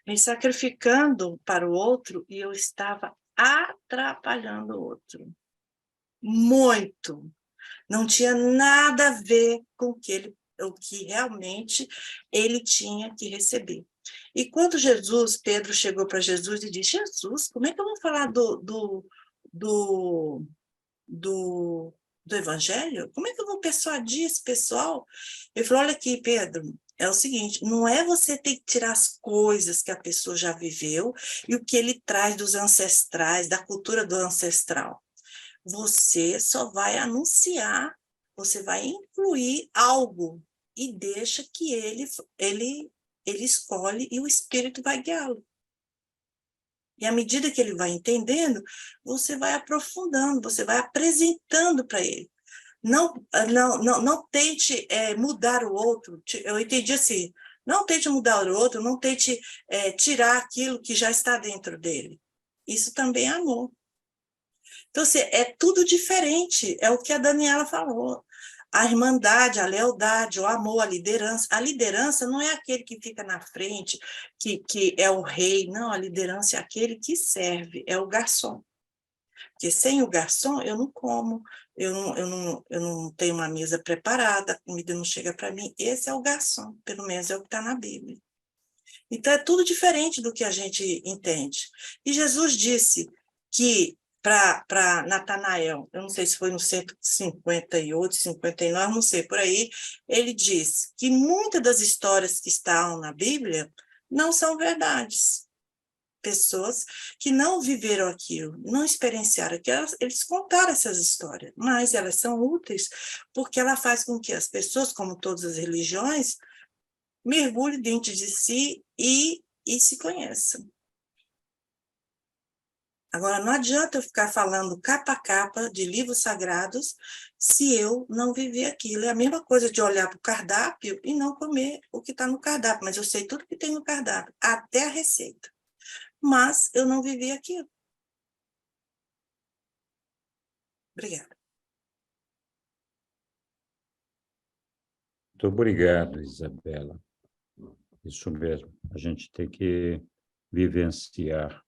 me sacrificando para o outro e eu estava atrapalhando o outro. Muito. Não tinha nada a ver com o que realmente ele tinha que receber. E quando Pedro chegou para Jesus e disse, Jesus, como é que eu vou falar do evangelho? Como é que eu vou persuadir esse pessoal? Ele falou, olha aqui, Pedro, é o seguinte, não é você ter que tirar as coisas que a pessoa já viveu e o que ele traz dos ancestrais, da cultura do ancestral. Você só vai anunciar, você vai incluir algo e deixa que ele escolhe e o Espírito vai guiá-lo. E à medida que ele vai entendendo, você vai aprofundando, você vai apresentando para ele. Não tente mudar o outro. Eu entendi assim, não tente mudar o outro, não tente tirar aquilo que já está dentro dele. Isso também é amor. Então, assim, é tudo diferente, é o que a Daniela falou. A irmandade, a lealdade, o amor, a liderança. A liderança não é aquele que fica na frente, que é o rei. Não, a liderança é aquele que serve, é o garçom. Porque sem o garçom, eu não como, eu não tenho uma mesa preparada, a comida não chega para mim. Esse é o garçom, pelo menos é o que está na Bíblia. Então, é tudo diferente do que a gente entende. E Jesus disse que para Natanael, eu não sei se foi no 158, 59, não sei, por aí, ele diz que muitas das histórias que estão na Bíblia não são verdades. Pessoas que não viveram aquilo, não experienciaram aquilo, eles contaram essas histórias, mas elas são úteis porque ela faz com que as pessoas, como todas as religiões, mergulhem dentro de si e e se conheçam. Agora, não adianta eu ficar falando capa a capa de livros sagrados se eu não viver aquilo. É a mesma coisa de olhar para o cardápio e não comer o que está no cardápio, mas eu sei tudo que tem no cardápio, até a receita. Mas eu não vivi aquilo. Obrigada. Muito obrigado, Isabela. Isso mesmo, a gente tem que vivenciar